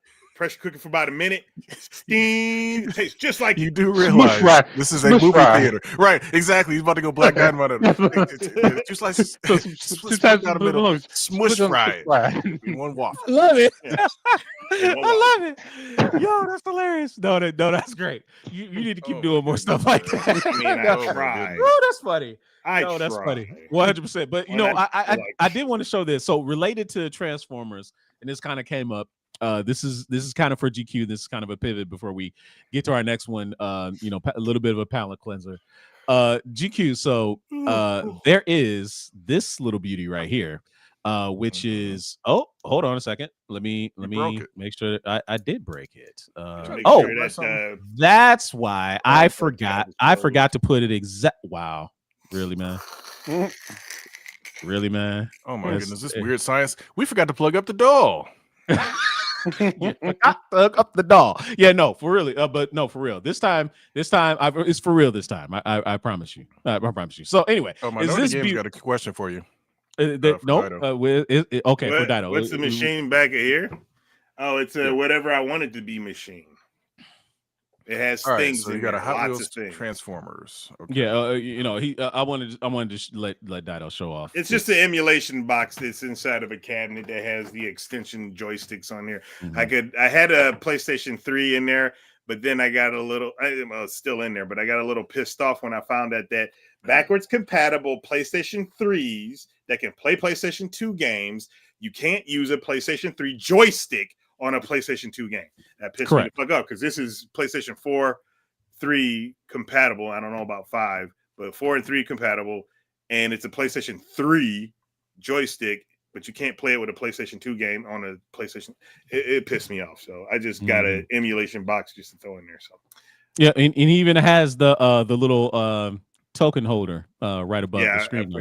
pressure cooker for about a minute. Steam. It tastes just like You it. do realize fry. this is a Smush movie fry. theater, right? Exactly. He's about to go Black Dynamite. Two slices, So split sometimes down the middle, smush fry, fry. one waffle. I love it. Yeah. I love it. Yo, that's hilarious. No, that's great. You need to keep Oh, my doing more stuff like goodness, that. I mean, Oh, I my tried. goodness. Oh, that's funny. I No, that's tried. funny. 100%. But you When know, I like- I did want to show this. So related to Transformers, and this kind of came up. This is kind of for GQ. This is kind of a pivot before we get to our next one. You know, a little bit of a palate cleanser. GQ. So there is this little beauty right here, which is hold on a second. Let me broke it. make sure that I did break it. Make Oh, sure that, that's why I forgot. tab is I closed. forgot to put it exact. Wow, really, man? Really, man? Oh my That's- goodness, this weird science. We forgot to plug up the doll. You forgot to hook up the doll. Yeah, no, for really. But no, for real. This time, it's for real. This time, I promise you. I promise you. So anyway, Oh, my is Notre this Game's got a question for you. no? Dido. Okay, for Dido. What's the machine back here? Oh, it's a whatever I want it to be machine. It has All right, things so you in got there, a Hot lots Wheels of things. Transformers. Okay. Yeah, you know, I wanted to let Dido show off. It's just an emulation box that's inside of a cabinet that has the extension joysticks on there. Mhm. I had a PlayStation 3 in there, but then I got a little, well, it's still in there, but I got a little pissed off when I found out that backwards compatible PlayStation 3s that can play PlayStation 2 games, you can't use a PlayStation 3 joystick on a PlayStation 2 game. That pissed me the fuck up because this is PlayStation 4, 3 compatible. I don't know about 5, but 4 and 3 compatible, and it's a PlayStation 3 joystick, but you can't play it with a PlayStation 2 game on a PlayStation. It pissed me off. So I just got an emulation box just to throw in there. So yeah, and he even has the little token holder right above the screen.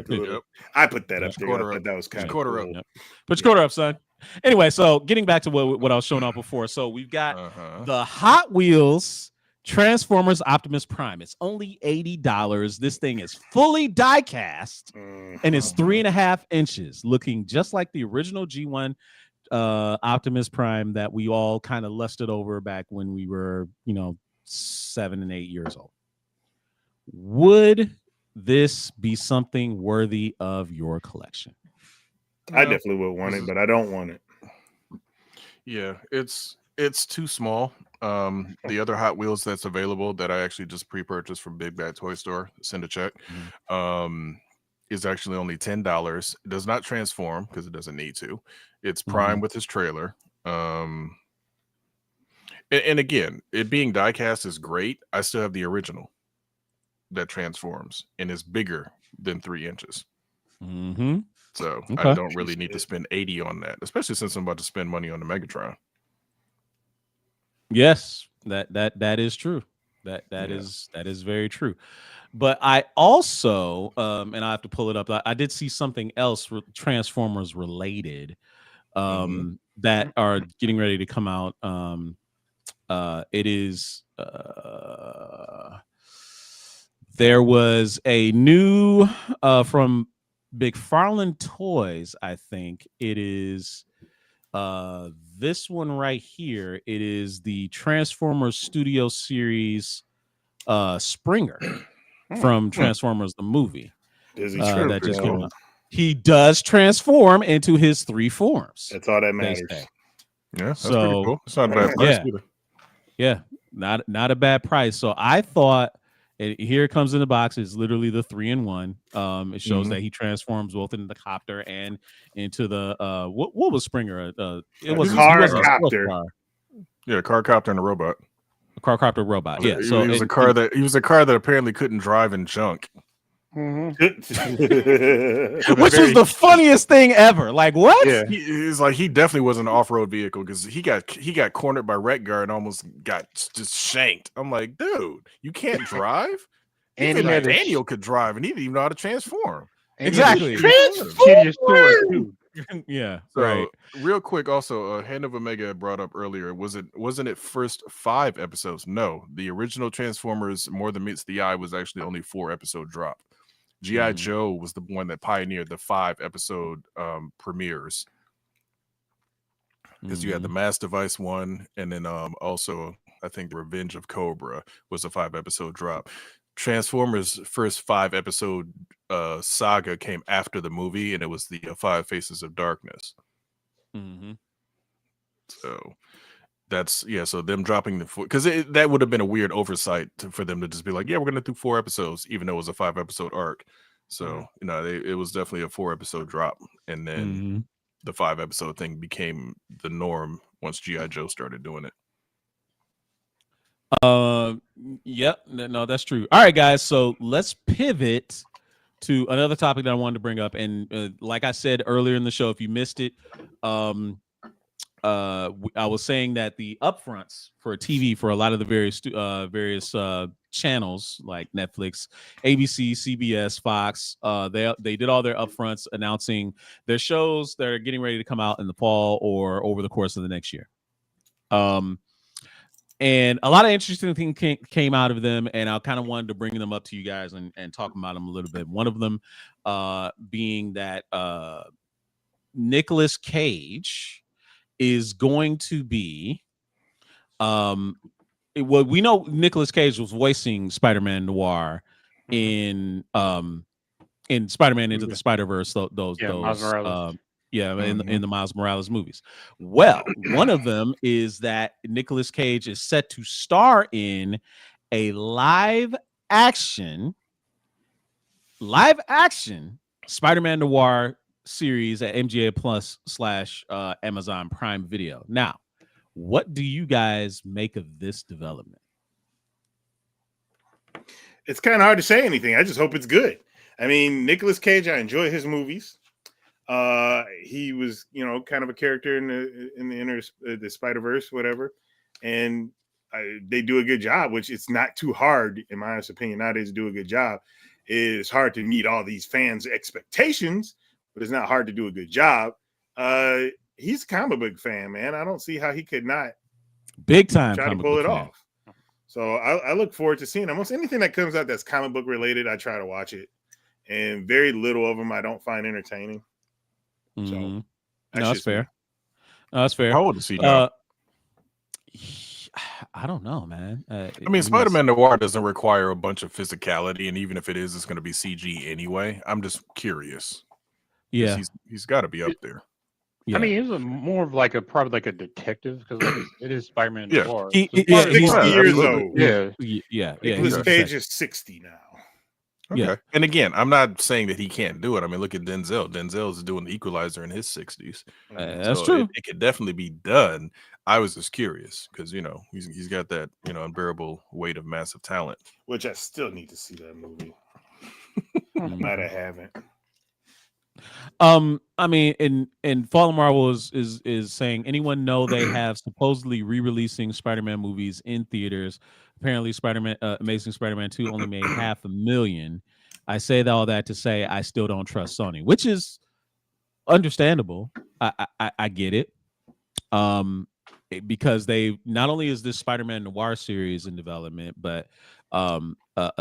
I put that up Put there. your I quarter thought up. that was kind of Quarter cool. up. Put your quarter up, son. Anyway, so getting back to what I was showing off before. So we've got the Hot Wheels Transformers Optimus Prime. It's only $80. This thing is fully die cast and it's 3.5 inches, looking just like the original G1 Optimus Prime that we all kind of lusted over back when we were, 7 and 8 years old. Would this be something worthy of your collection? I definitely would want it, but I don't want it. Yeah, it's too small. The other Hot Wheels that's available that I actually just pre-purchased from Big Bad Toy Store, send a check, is actually only $10. It does not transform because it doesn't need to. It's Prime with his trailer. And again, it being die-cast is great. I still have the original that transforms and is bigger than 3 inches. So I don't really need to spend 80 on that, especially since I'm about to spend money on the Megatron. Yes, that is true. That is very true. But I also and I have to pull it up. I did see something else Transformers related that are getting ready to come out. It is there was a new from McFarlane Toys, I think it is this one right here. It is the Transformers Studio Series Springer from Transformers the movie that just came out. He does transform into his 3 forms. That's all that matters. Yeah, that's pretty cool. It's not a bad price either. Yeah, not a bad price. So I thought, here it comes in the box. It's literally the 3-in-1. It shows that he transforms both into the copter and into the what was Springer? It was car copter. Yeah, a car copter and a robot. A car copter robot. Yeah. So he was a car that apparently couldn't drive in junk. Which was the funniest thing ever. Like, what? Yeah, he's like, he definitely was an off-road vehicle because he got cornered by Wreck-Gar and almost got just shanked. I'm like, dude, you can't drive. And Daniel could drive, and he didn't even know how to transform. Exactly. Yeah. So, right. Real quick, also, Hand of Omega brought up earlier. Wasn't it first 5 episodes? No, the original Transformers More Than Meets the Eye was actually only 4-episode drop. G.I. Joe was the one that pioneered the 5-episode premieres. because you had the Mass Device one, and then also I think Revenge of Cobra was a 5-episode drop. Transformers' first 5-episode saga came after the movie, and it was the 5 Faces of Darkness. Mm-hmm. So that's so them dropping the because that would have been a weird oversight for them to just be like, yeah, we're gonna do 4 episodes, even though it was a 5-episode arc. So it was definitely a 4-episode drop, and then the 5-episode thing became the norm once G.I. Joe started doing it. Yep. No, that's true. All right, guys. So let's pivot to another topic that I wanted to bring up. And like I said earlier in the show, if you missed it, I was saying that the upfronts for TV for a lot of the various channels like Netflix, ABC, CBS, Fox, they did all their upfronts announcing their shows that are getting ready to come out in the fall or over the course of the next year. And a lot of interesting things came out of them, and I kind of wanted to bring them up to you guys and talk about them a little bit. One of them being that Nicolas Cage is going to be well, we know Nicolas Cage was voicing Spider-Man Noir in Spider-Man Into the Spider-Verse, in the Miles Morales movies. Well, one of them is that Nicolas Cage is set to star in a live action Spider-Man Noir series at MGA Plus / Amazon Prime Video. Now, what do you guys make of this development? It's kind of hard to say anything. I just hope it's good. I mean, Nicolas Cage, I enjoy his movies. He was, kind of a character in the Spider-Verse, whatever, and they do a good job. Which it's not too hard, in my honest opinion, nowadays to do a good job. It's hard to meet all these fans' expectations, but it's not hard to do a good job. He's a comic book fan, man. I don't see how he could not big time try to pull it off. So I look forward to seeing almost anything that comes out that's comic book related. I try to watch it, and very little of them I don't find entertaining. So that's fair. That's fair. How old is he now? I don't know, man. I mean, Spider-Man Noir doesn't require a bunch of physicality, and even if it is, it's going to be CG anyway. I'm just curious. Yeah, he's got to be up there. Yeah. I mean, he's more of probably like a detective because it is Spider-Man Noir. He's 60 years old. Yeah. Nicolas Cage is 60 now. Okay. Yeah. And again, I'm not saying that he can't do it. I mean, look at Denzel. Denzel is doing the Equalizer in his 60s. That's true. It could definitely be done. I was just curious because he's got that unbearable weight of massive talent. Which I still need to see that movie. But I haven't. I mean, and Fallen Marvel is saying, anyone know they have supposedly re-releasing Spider-Man movies in theaters? Apparently, Amazing Spider-Man 2 only made $500,000. I say all that to say I still don't trust Sony, which is understandable. I get it. Because they not only is this Spider-Man Noir series in development, but a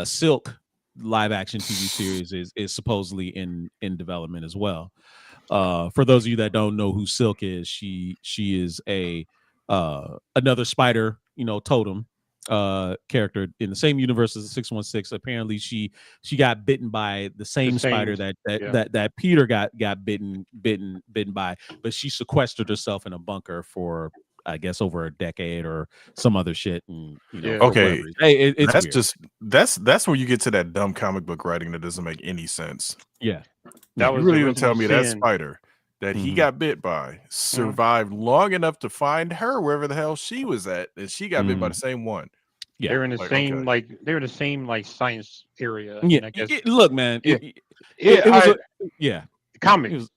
Silk live action TV series is supposedly in development as well. For those of you that don't know who Silk is, she is another spider, totem character in the same universe as the 616. Apparently she got bitten by the same spider that Peter got bitten by, but she sequestered herself in a bunker for I guess over a decade or some other shit. And okay, it's that's weird. just that's where you get to that dumb comic book writing that doesn't make any sense. Yeah, that was really gonna tell me that spider that he got bit by survived long enough to find her wherever the hell she was at, and she got bit by the same one. Yeah, they're in the same they're in the same science area. Yeah, I guess. Look, man. Comics.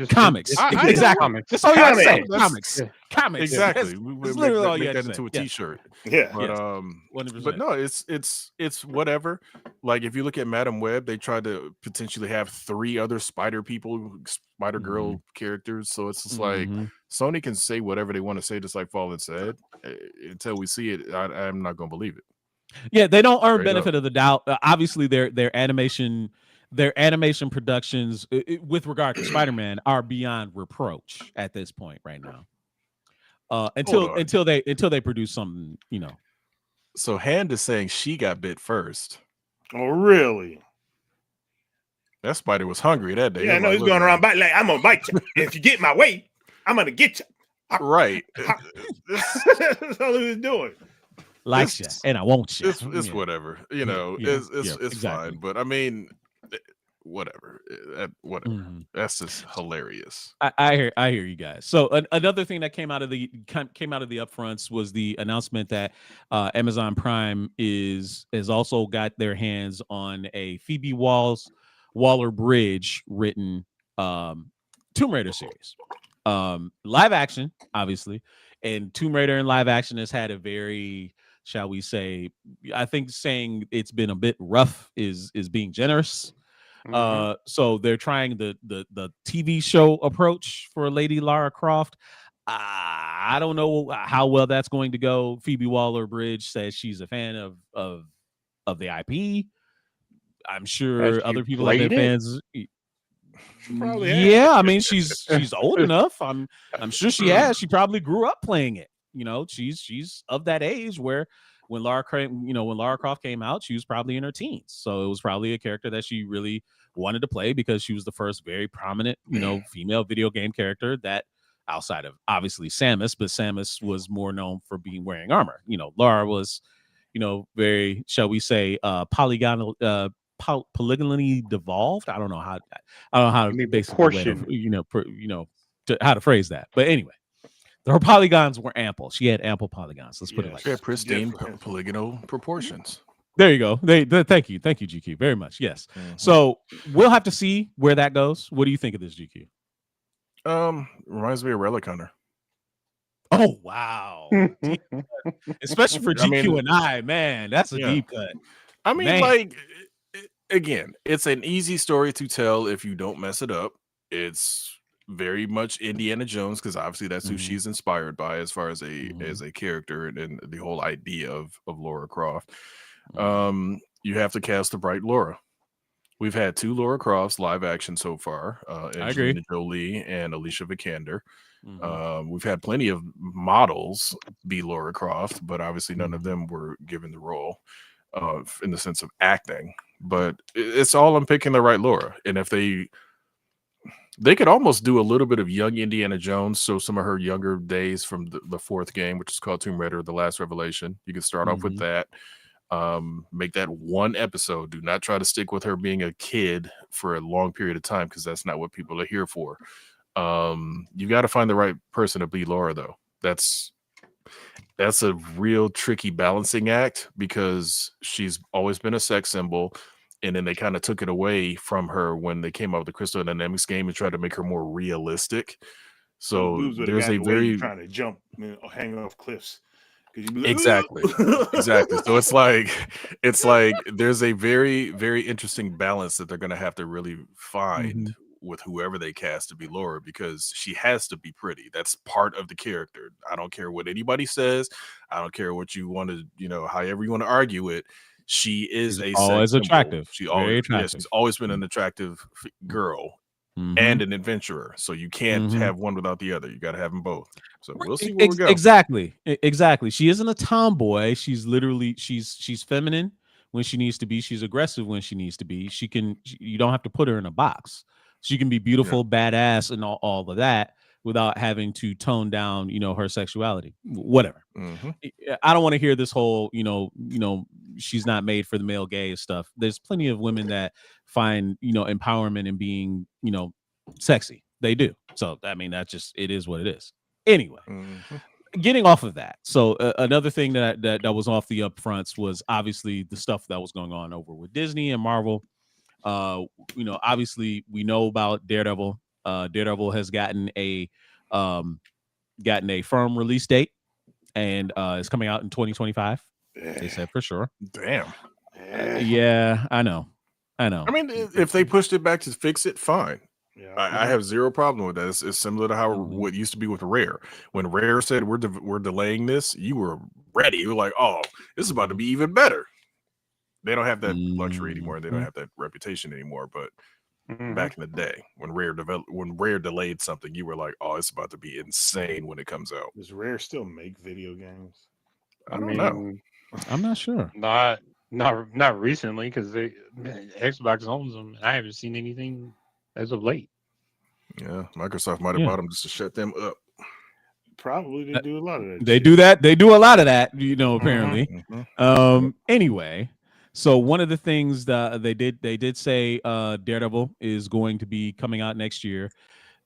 Comics. Exactly. Comics. That's all you gotta say. Comics. Yeah. Comics. Exactly. We literally all you make had that to into say. a t-shirt. Yeah. But 100%. but no, it's whatever. Like if you look at Madam Web, they tried to potentially have 3 other Spider Girl characters. So it's just like Sony can say whatever they want to say, just like Fallen said. Until we see it, I'm not gonna believe it. Yeah, they don't earn benefit of the doubt. Obviously, their animation productions with regard to Spider-Man are beyond reproach at this point right now. Until they produce something, So Hand is saying she got bit first. Oh, really? That spider was hungry that day. Yeah, I know he's going around biting. Like, I'm gonna bite you. If you get in my way, I'm gonna get you. Right. That's all he was doing. Like you, and I want you. It's whatever. It's fine. But I mean, whatever. Whatever. Mhm. That's just hilarious. I hear you guys. So another thing that came out of the upfronts was the announcement that Amazon Prime has also got their hands on a Phoebe Waller-Bridge written Tomb Raider series, live action, obviously, and Tomb Raider in live action has had a very, shall we say, I think saying it's been a bit rough is being generous. So they're trying the TV show approach for Lady Lara Croft. I don't know how well that's going to go. Phoebe Waller-Bridge says she's a fan of the IP. I'm sure other people have been fans. Yeah, I mean she's old enough. I'm sure she has. She probably grew up playing it. She's of that age where when Lara Croft came out, she was probably in her teens. So it was probably a character that she really wanted to play because she was the first very prominent, female video game character that, outside of obviously Samus, but Samus was more known for wearing armor. Lara was, very, shall we say, polygonally devolved. I don't know how basically how to phrase that. But anyway, her polygons were ample. She had ample polygons. Let's put it like she had that. pristine polygonal proportions. There you go. Thank you, GQ, very much. Yes. So we'll have to see where that goes. What do you think of this, GQ? Reminds me of Relic Hunter. Oh wow! Especially for GQ and I, man, that's a deep cut. I mean, again, it's an easy story to tell if you don't mess it up. It's very much Indiana Jones because obviously that's who she's inspired by as far as a character and the whole idea of Lara Croft. You have to cast the bright Laura. We've had 2 Lara Crofts live action so far, Angelina Jolie and Alicia Vikander. We've had plenty of models be Lara Croft, but obviously none of them were given the role in the sense of acting. But it's all on picking the right Laura. And if they could almost do a little bit of young Indiana Jones, so some of her younger days from the 4th game, which is called Tomb Raider: The Last Revelation. You can start off with that. Make that 1 episode. Do not try to stick with her being a kid for a long period of time because that's not what people are here for. You got to find the right person to be Laura, though. That's a real tricky balancing act because she's always been a sex symbol. And then they kind of took it away from her when they came out with the Crystal Dynamics game and tried to make her more realistic. So there's a very trying to jump, hang off cliffs. Exactly. So it's like there's a very, very interesting balance that they're going to have to really find with whoever they cast to be Laura, because she has to be pretty. That's part of the character. I don't care what anybody says. I don't care what you want to, however you want to argue it. She is always attractive. She's always been an attractive girl and an adventurer. So you can't have one without the other. You got to have them both. So we'll see where we go. Exactly. She isn't a tomboy. She's literally she's feminine when she needs to be. She's aggressive when she needs to be. You don't have to put her in a box. She can be beautiful, badass, and all of that without having to tone down, her sexuality. Whatever. I don't want to hear this whole, she's not made for the male gaze stuff. There's plenty of women that find, empowerment in being, sexy. They do. So, I mean, it is what it is. Anyway, getting off of that. So another thing that was off the upfronts was obviously the stuff that was going on over with Disney and Marvel. Obviously we know about Daredevil. Daredevil has gotten a firm release date, and it's coming out in 2025. They said for sure. Damn. Yeah, I know. I mean, if they pushed it back to fix it, fine. Yeah, I have zero problem with that. It's similar to how what used to be with Rare. When Rare said we're delaying this, you were ready. You were like, oh, this is about to be even better. They don't have that luxury anymore. They don't have that reputation anymore. But back in the day when Rare delayed something. You were like, oh, it's about to be insane when it comes out. Does Rare still make video games? I don't know. I'm not sure. Not recently, because Xbox owns them. I haven't seen anything as of late. Yeah, Microsoft might have bought them just to shut them up. Probably they do a lot of that. They shit. do that. They do a lot of that, apparently. Mhm. Anyway, so one of the things that they did say Daredevil is going to be coming out next year,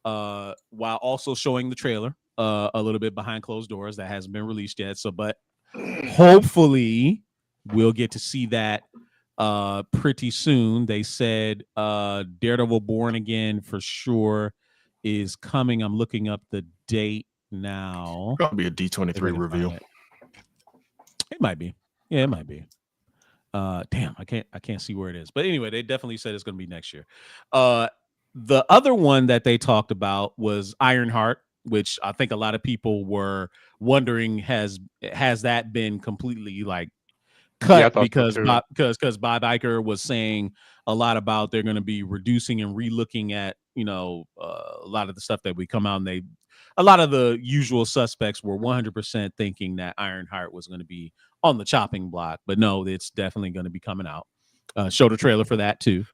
while also showing the trailer a little bit behind closed doors that hasn't been released yet. So, but hopefully we'll get to see that pretty soon. They said Daredevil Born Again for sure is coming. I'm looking up the date now. Probably be a D23 reveal. It might be. Yeah, it might be. Damn, I can't see where it is. But anyway, they definitely said it's going to be next year. The other one that they talked about was Ironheart, which I think a lot of people were wondering has that been completely like cut because Bob Iger was saying a lot about they're going to be reducing and relooking at a lot of the stuff that we come out, and a lot of the usual suspects were 100% thinking that Ironheart was going to be on the chopping block, but no, it's definitely going to be coming out. Showed a trailer for that too.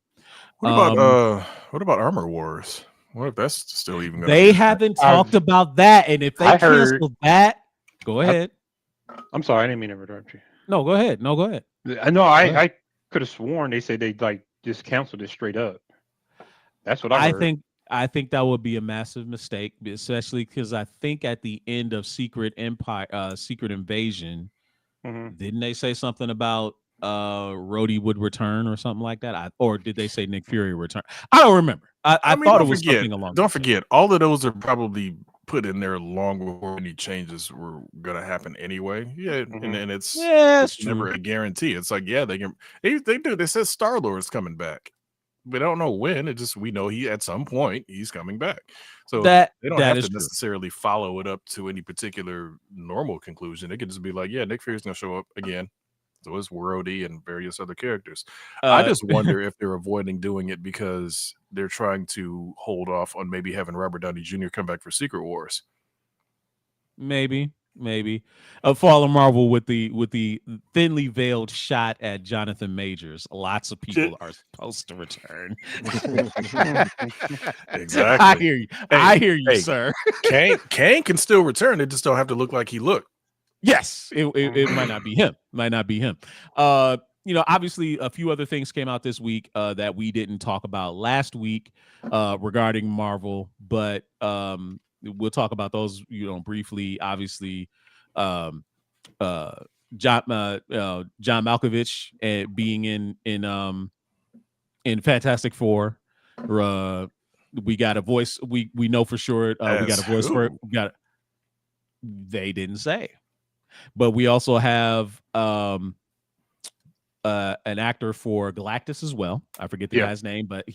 What about Armor Wars? What if that's still even going to They haven't talked about that, and if they cancel that, go ahead. I'm sorry, I didn't mean to interrupt you. No, go ahead. No, go ahead. I know. I could have sworn they said they like just canceled it straight up. That's what I heard. I think that would be a massive mistake, especially because I think at the end of Secret Invasion, didn't they say something about Rhodey would return or something like that? Or did they say Nick Fury return? I don't remember. I thought it was something along. Don't forget, all of those are probably put in there long before any changes were going to happen anyway. Yeah, and it's never a guarantee. It's like, yeah, they can. They do. They said Star-Lord's coming back. We don't know when. We know at some point he's coming back. So they don't have to necessarily follow it up to any particular normal conclusion. It could just be like, yeah, Nick Fury's gonna show up again. So is Rhodey and various other characters. I just wonder if they're avoiding doing it because they're trying to hold off on maybe having Robert Downey Jr. come back for Secret Wars. Maybe. Fallen Marvel with the thinly veiled shot at Jonathan Majors. Lots of people are supposed to return. Exactly. I hear you, sir. Kang can still return. It just don't have to look like he looked. Yes, it might not be him. Obviously a few other things came out this week that we didn't talk about last week regarding Marvel, but we'll talk about those, briefly. Obviously, John Malkovich being in Fantastic Four. We got a voice. We know for sure. We got a voice for it. They didn't say, but we also have an actor for Galactus as well. I forget the guy's name, but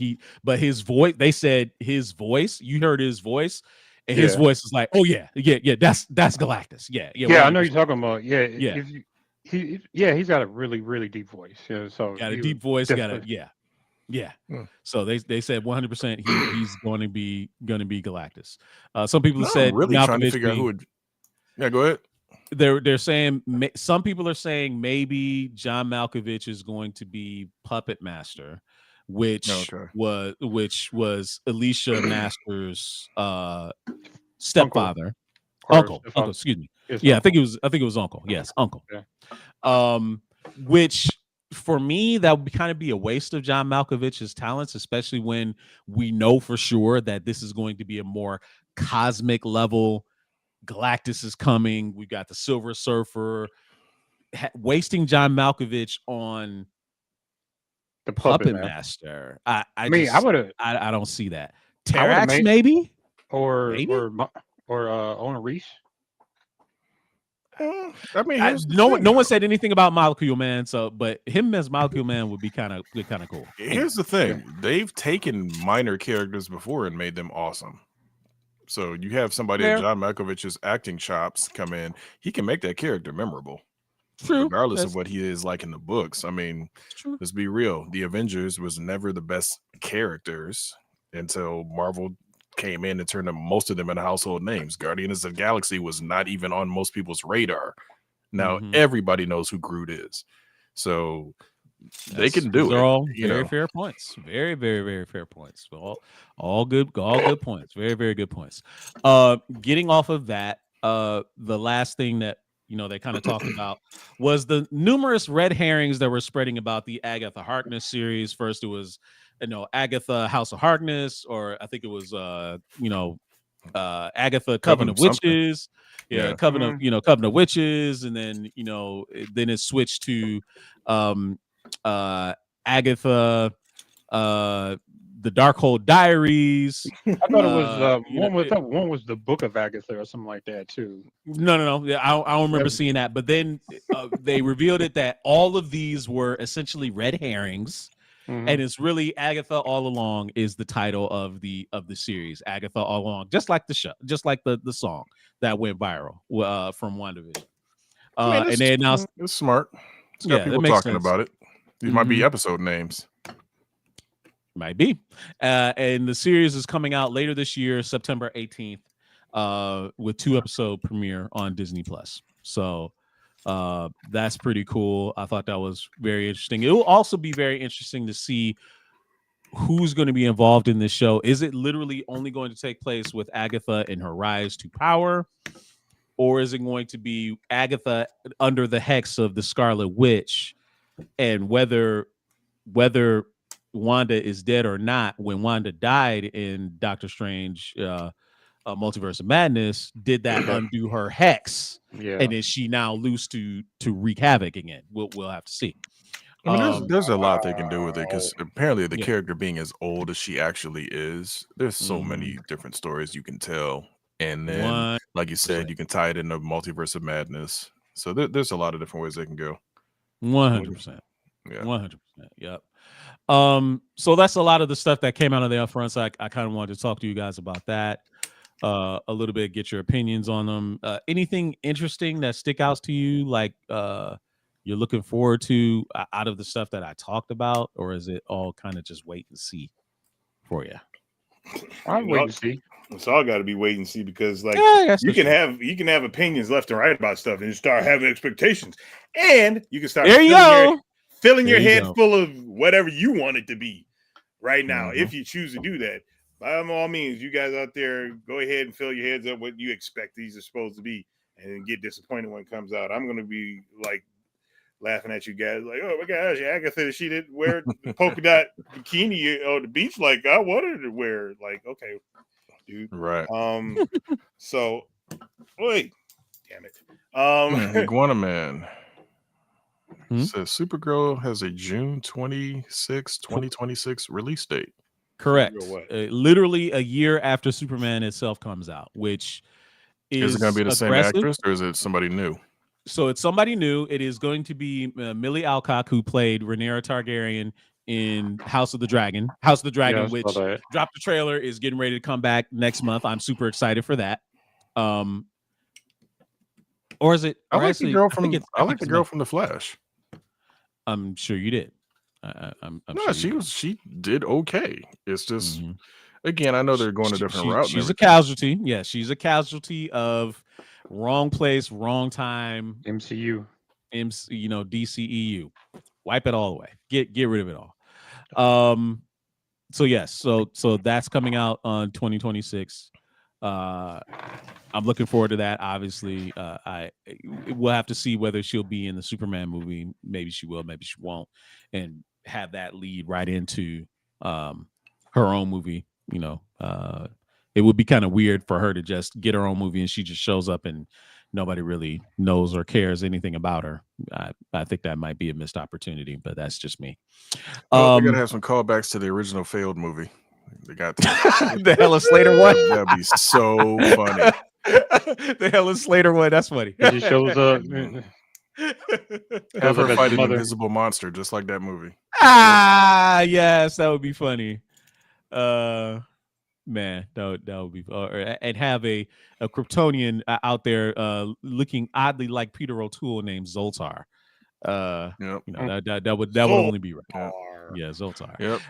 his voice. They said his voice. You heard his voice. And his voice is like, oh yeah, that's Galactus. Yeah, I know you're talking about. Yeah. He's got a really, really deep voice. So got a deep voice. So they said 100% he's going to be Galactus. Some people said really Malkovich trying to figure out who would. Yeah, go ahead. They're saying some people are saying maybe John Malkovich is going to be Puppet Master, which was Alicia Masters' stepfather, uncle. Excuse me. I think it was uncle. Yes, uncle. Yeah. Which for me that would kind of be a waste of John Malkovich's talents, especially when we know for sure that this is going to be a more cosmic level. Galactus is coming. We've got the Silver Surfer. Wasting John Malkovich on the Puppet Master. I don't see that. Terrax maybe or Ona Reese. I mean, no one said anything about Molecule Man. But him as Molecule Man would be kind of cool. Here's the thing: they've taken minor characters before and made them awesome. So you have somebody at John Malkovich's acting chops come in, he can make that character memorable. True. regardless That's of what he is like in the books. I mean, true. let's be real. The Avengers was never the best characters until Marvel came in and turned most of them into household names. Guardians of the Galaxy was not even on most people's radar. Now everybody knows who Groot is. So they can do These it. are all you very know. fair points. Very, very, very fair points. All good points. Very, very good points. Getting off of that, the last thing that they kind of talked about was the numerous red herrings that were spreading about the Agatha Harkness series. First, it was Agatha House of Harkness, or I think it was Agatha Coven of something. Witches. Yeah. Coven of Coven of Witches, and then then it switched to Agatha the Darkhold Diaries. I thought it was Know, one was the Book of Agatha or something like that too. No. Yeah, I don't remember seeing that. But then they revealed it that all of these were essentially red herrings. And it's really Agatha all along is the title of the series. Agatha all along, just like the show, just like the song that went viral from WandaVision. I mean, And they announced it's smart. It's got that people makes talking sense. about it. These might be episode names. Might be. And the series is coming out later this year, September 18th, with 2-episode premiere on Disney Plus. So that's pretty cool. I thought that was very interesting. It will also be very interesting to see who's going to be involved in this show. Is it literally only going to take place with Agatha in her rise to power? Or is it going to be Agatha under the hex of the Scarlet Witch? And whether Wanda is dead or not, when Wanda died in Doctor Strange Multiverse of Madness, did that undo her hex? Yeah. And is she now loose to wreak havoc again? We'll have to see. I mean, there's a lot they can do with it, because apparently the character being as old as she actually is, there's so many different stories you can tell. And then, like you said, you can tie it into Multiverse of Madness. So there's a lot of different ways they can go. 100%. Yeah. 100%. Yep. So that's a lot of the stuff that came out of the upfronts. I kind of wanted to talk to you guys about that a little bit, get your opinions on them. Anything interesting that stick out to you, like you're looking forward to out of the stuff that I talked about, or is it all kind of just wait and see for you? I'll wait and see. It's all got to be wait and see, because like you can have opinions left and right about stuff and start having expectations, and you can start filling your head full of whatever you want it to be right now. If you choose to do that, by all means, you guys out there, go ahead and fill your heads up what you expect these are supposed to be, and get disappointed when it comes out. I'm going to be like laughing at you guys like, oh my gosh, Agatha, she didn't wear the polka dot bikini on the beach like I wanted her to wear. Like, okay, dude. Right. So wait, damn it. Iguana Man says Supergirl has a June 26, 2026 release date. Correct. Literally a year after Superman itself comes out, which is it going to be the same actress, or is it somebody new? So it's somebody new. It is going to be Millie Alcock, who played Rhaenyra Targaryen in House of the Dragon, which dropped the trailer, is getting ready to come back next month. I'm super excited for that. Or is it? I like the girl from The Flash. I'm sure you did. I'm sure she did okay. It's just again, I know they're going a different route. She's a casualty. Yeah, she's a casualty of wrong place, wrong time. MCU, DCEU. Wipe it all away. Get rid of it all. So yes, so that's coming out on 2026. I'm looking forward to that. Obviously, we'll have to see whether she'll be in the Superman movie. Maybe she will, maybe she won't, and have that lead right into her own movie. It would be kind of weird for her to just get her own movie and she just shows up and nobody really knows or cares anything about her. I think that might be a missed opportunity, but that's just me. Well, we gotta have some callbacks to the original failed movie. They got the Helen Slater one. That'd be so funny. The Helen Slater one. That's funny. It just shows up. Have her fight an invisible monster, just like that movie. Yes, that would be funny. Man, that would be, and have a Kryptonian out there looking oddly like Peter O'Toole named Zoltar. Yep. You know, that would only be right. Yep. Yeah, Zoltar. Yep.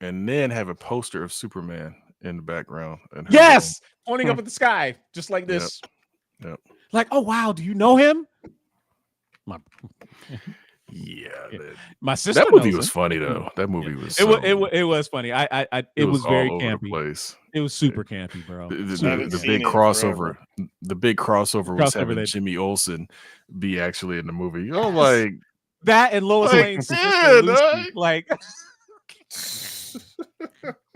And then have a poster of Superman in the background. And yes, pointing up at the sky, just like this. Yep. Like, oh wow, do you know him? My sister. That movie knows was him. funny though. That movie was. It was funny. It was very all over campy. the place. It was super campy, bro. The big crossover. The big crossover was having Jimmy Olsen be actually in the movie. Oh, like that and Lois Lane's sister Lucy, like.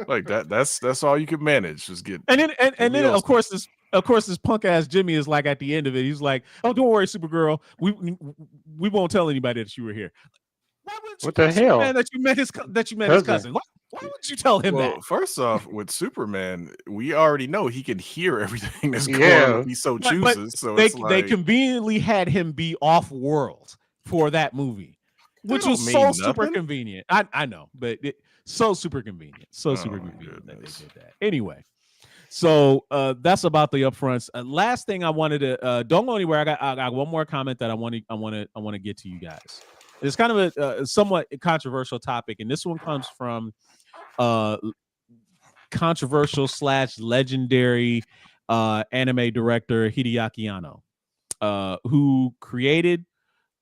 Like that's all you could manage. Just get and then of course this punk ass Jimmy is like at the end of it, he's like, "Oh, don't worry, Supergirl. We won't tell anybody that you were here." Why would you what the hell? Superman that you met his cousin? Why would you tell him that? First off, with Superman, we already know he can hear everything that's going on if he so chooses. So they conveniently had him be off world for that movie, which was so super convenient. I know, but so super convenient. So super convenient that they did that. Anyway, so that's about the upfronts. Last thing I wanted to don't go anywhere. I got one more comment that I want to get to you guys. It's kind of a somewhat controversial topic, and this one comes from controversial / legendary anime director Hideaki Anno, who created.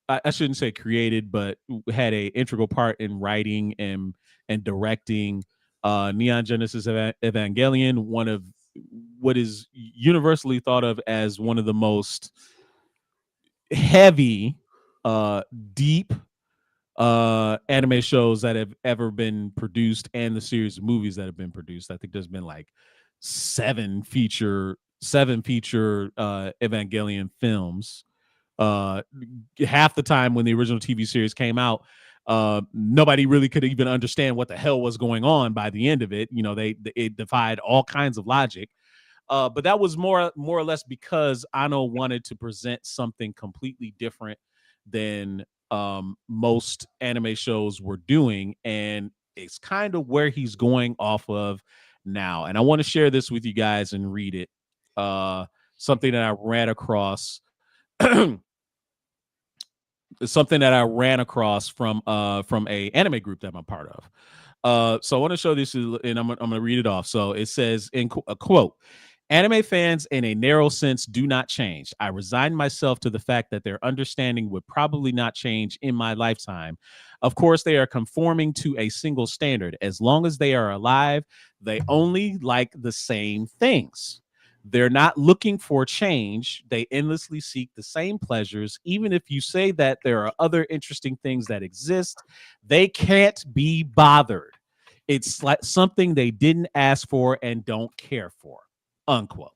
I shouldn't say created, but had a integral part in writing and directing Neon Genesis Evangelion, one of what is universally thought of as one of the most heavy, deep anime shows that have ever been produced, and the series of movies that have been produced. I think there's been like seven feature Evangelion films. Half the time when the original TV series came out, nobody really could even understand what the hell was going on by the end of it. You know, it defied all kinds of logic. But that was more or less because Anno wanted to present something completely different than most anime shows were doing, and it's kind of where he's going off of now. And I want to share this with you guys and read it. Something that I ran across. Something that I ran across from a anime group that I'm a part of. So I want to show this, and I'm gonna read it off. So it says in a quote: "Anime fans, in a narrow sense, do not change. I resign myself to the fact that their understanding would probably not change in my lifetime. Of course, they are conforming to a single standard. As long as they are alive, they only like the same things. They're not looking for change. They endlessly seek the same pleasures. Even if you say that there are other interesting things that exist, they can't be bothered. It's like something they didn't ask for and don't care for." Unquote.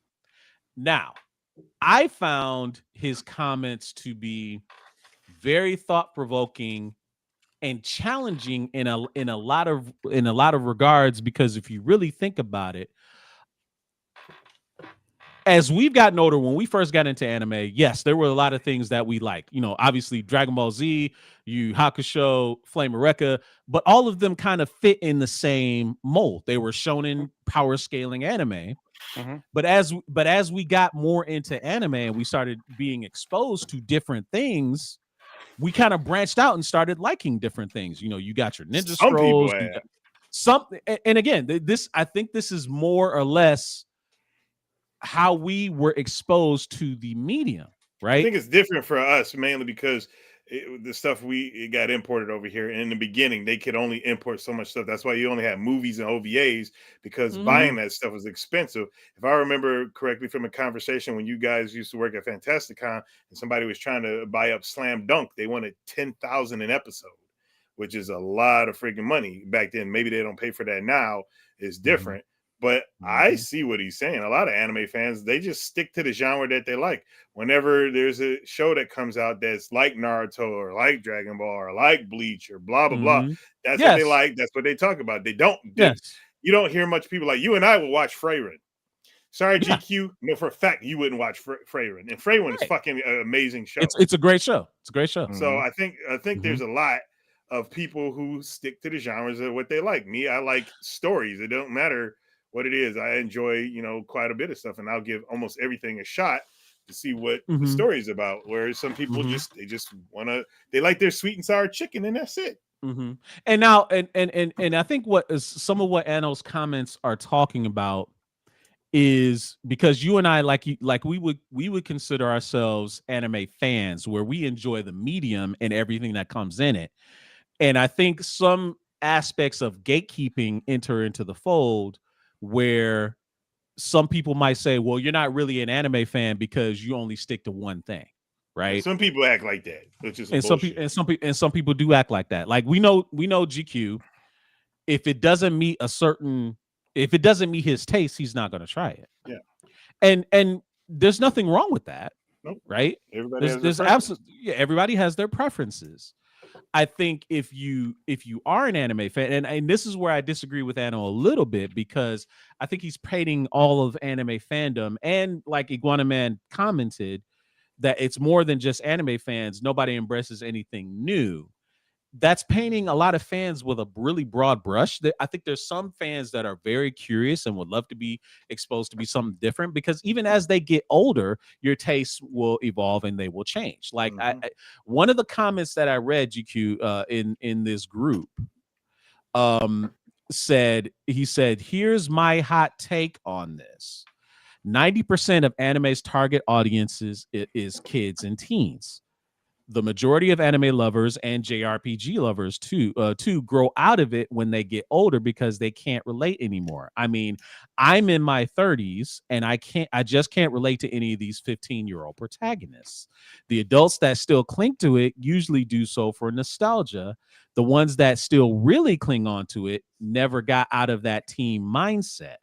Now, I found his comments to be very thought-provoking and challenging in a lot of regards, because if you really think about it, as we've gotten older, when we first got into anime, yes, there were a lot of things that we like. You know, obviously Dragon Ball Z, Yu Hakusho, Flame Recca, but all of them kind of fit in the same mold. They were shonen power scaling anime. Mm-hmm. But as we got more into anime and we started being exposed to different things, we kind of branched out and started liking different things. You know, you got your Ninja Scrolls, something. And again, I think this is more or less how we were exposed to the medium, right? I think it's different for us mainly because the stuff it got imported over here. And in the beginning, they could only import so much stuff. That's why you only had movies and OVAs, because buying that stuff was expensive. If I remember correctly from a conversation when you guys used to work at Fantasticon and somebody was trying to buy up Slam Dunk, they wanted $10,000 an episode, which is a lot of freaking money back then. Maybe they don't pay for that now. It's different. But I see what he's saying. A lot of anime fans, they just stick to the genre that they like. Whenever there's a show that comes out that's like Naruto or like Dragon Ball or like Bleach or blah, blah, blah, that's what they like. That's what they talk about. They don't. You don't hear much people like you and I will watch Freyrin. Sorry, GQ. No, for a fact, you wouldn't watch Freyrin. And Freyrin is fucking an amazing show. It's a great show. It's a great show. So I think there's a lot of people who stick to the genres of what they like. Me, I like stories. It don't matter what it is. I enjoy, quite a bit of stuff, and I'll give almost everything a shot. to see what the Mhm. story is about. Whereas some people Mhm. they like their sweet and sour chicken, and that's it. Mm-hmm. And now, and I think what is some of what Anno's comments are talking about is because you and I, like we would consider ourselves anime fans, where we enjoy the medium and everything that comes in it. And I think some aspects of gatekeeping enter into the fold, where some people might say, "Well, you're not really an anime fan because you only stick to one thing." Right. Some people act like that, which is And bullshit. some people do act like that. Like we know GQ, if it doesn't meet his taste, he's not going to try it. Yeah. And there's nothing wrong with that. Nope. Right. Everybody has their There's preference. absolutely, yeah, everybody has their preferences. I think if you are an anime fan, and this is where I disagree with Anno a little bit, because I think he's painting all of anime fandom, and like Iguana Man commented, that it's more than just anime fans. Nobody embraces anything new. That's painting a lot of fans with a really broad brush. I think there's some fans that are very curious and would love to be exposed to be something different, because even as they get older, your tastes will evolve and they will change. Like one of the comments that I read, GQ, in this group, said, here's my hot take on this. 90% of anime's target audiences is kids and teens. The majority of anime lovers and JRPG lovers too grow out of it when they get older because they can't relate anymore. I mean, I'm in my 30s and I just can't relate to any of these 15-year-old protagonists. The adults that still cling to it usually do so for nostalgia. The ones that still really cling on to it never got out of that teen mindset.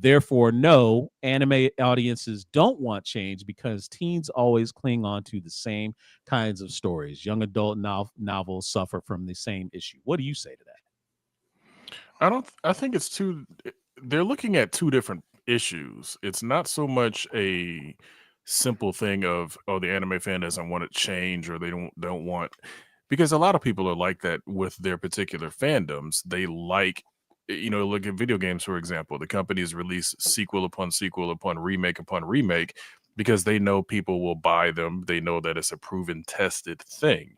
Therefore, no, anime audiences don't want change because teens always cling on to the same kinds of stories. Young adult novels suffer from the same issue. What do you say to that? I think it's they're looking at two different issues. It's not so much a simple thing of, oh, the anime fan doesn't want to change, or they don't want, because a lot of people are like that with their particular fandoms. They like, look at video games, for example. The companies release sequel upon sequel upon remake because they know people will buy them. They know that it's a proven, tested thing.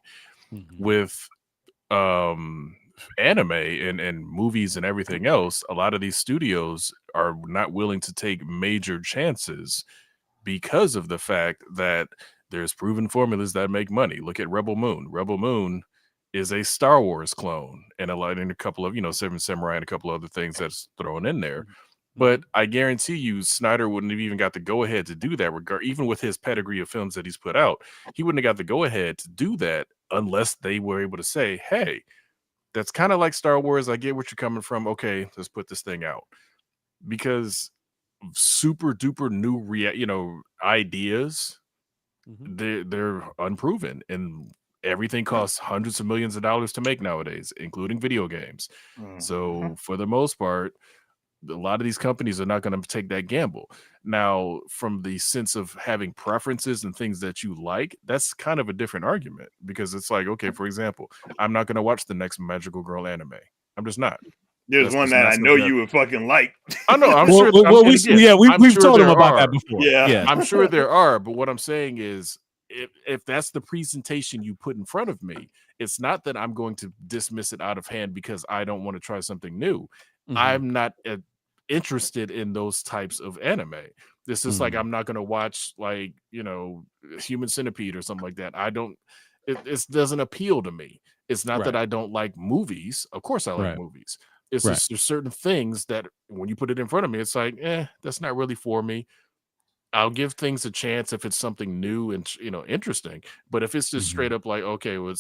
Mm-hmm. With anime and movies and everything else, a lot of these studios are not willing to take major chances because of the fact that there's proven formulas that make money. Look at Rebel Moon. Rebel Moon is a Star Wars clone, and a couple of, Seven Samurai and a couple other things that's thrown in there. But I guarantee you, Snyder wouldn't have even got the go-ahead to do that, even with his pedigree of films that he's put out. He wouldn't have got the go-ahead to do that unless they were able to say, hey, that's kind of like Star Wars. I get what you're coming from. Okay, let's put this thing out. Because super duper new ideas, they're unproven, and everything costs hundreds of millions of dollars to make nowadays, including video games. So for the most part, a lot of these companies are not going to take that gamble. Now, from the sense of having preferences and things that you like, that's kind of a different argument, because it's like, okay, for example, I'm not going to watch the next Magical Girl anime. I'm just not. There's one that I know you would fucking like. I know. I'm sure. We've told him about that before. Yeah. I'm sure there are. But what I'm saying is, if that's the presentation you put in front of me, it's not that I'm going to dismiss it out of hand because I don't want to try something new. I'm not interested in those types of anime. This is like, I'm not going to watch Human Centipede or something like that. It doesn't appeal to me. It's not that I don't like movies. Of course I like movies. It's just there's certain things that when you put it in front of me, it's like, that's not really for me. I'll give things a chance if it's something new and interesting. But if it's just straight up like, okay, we're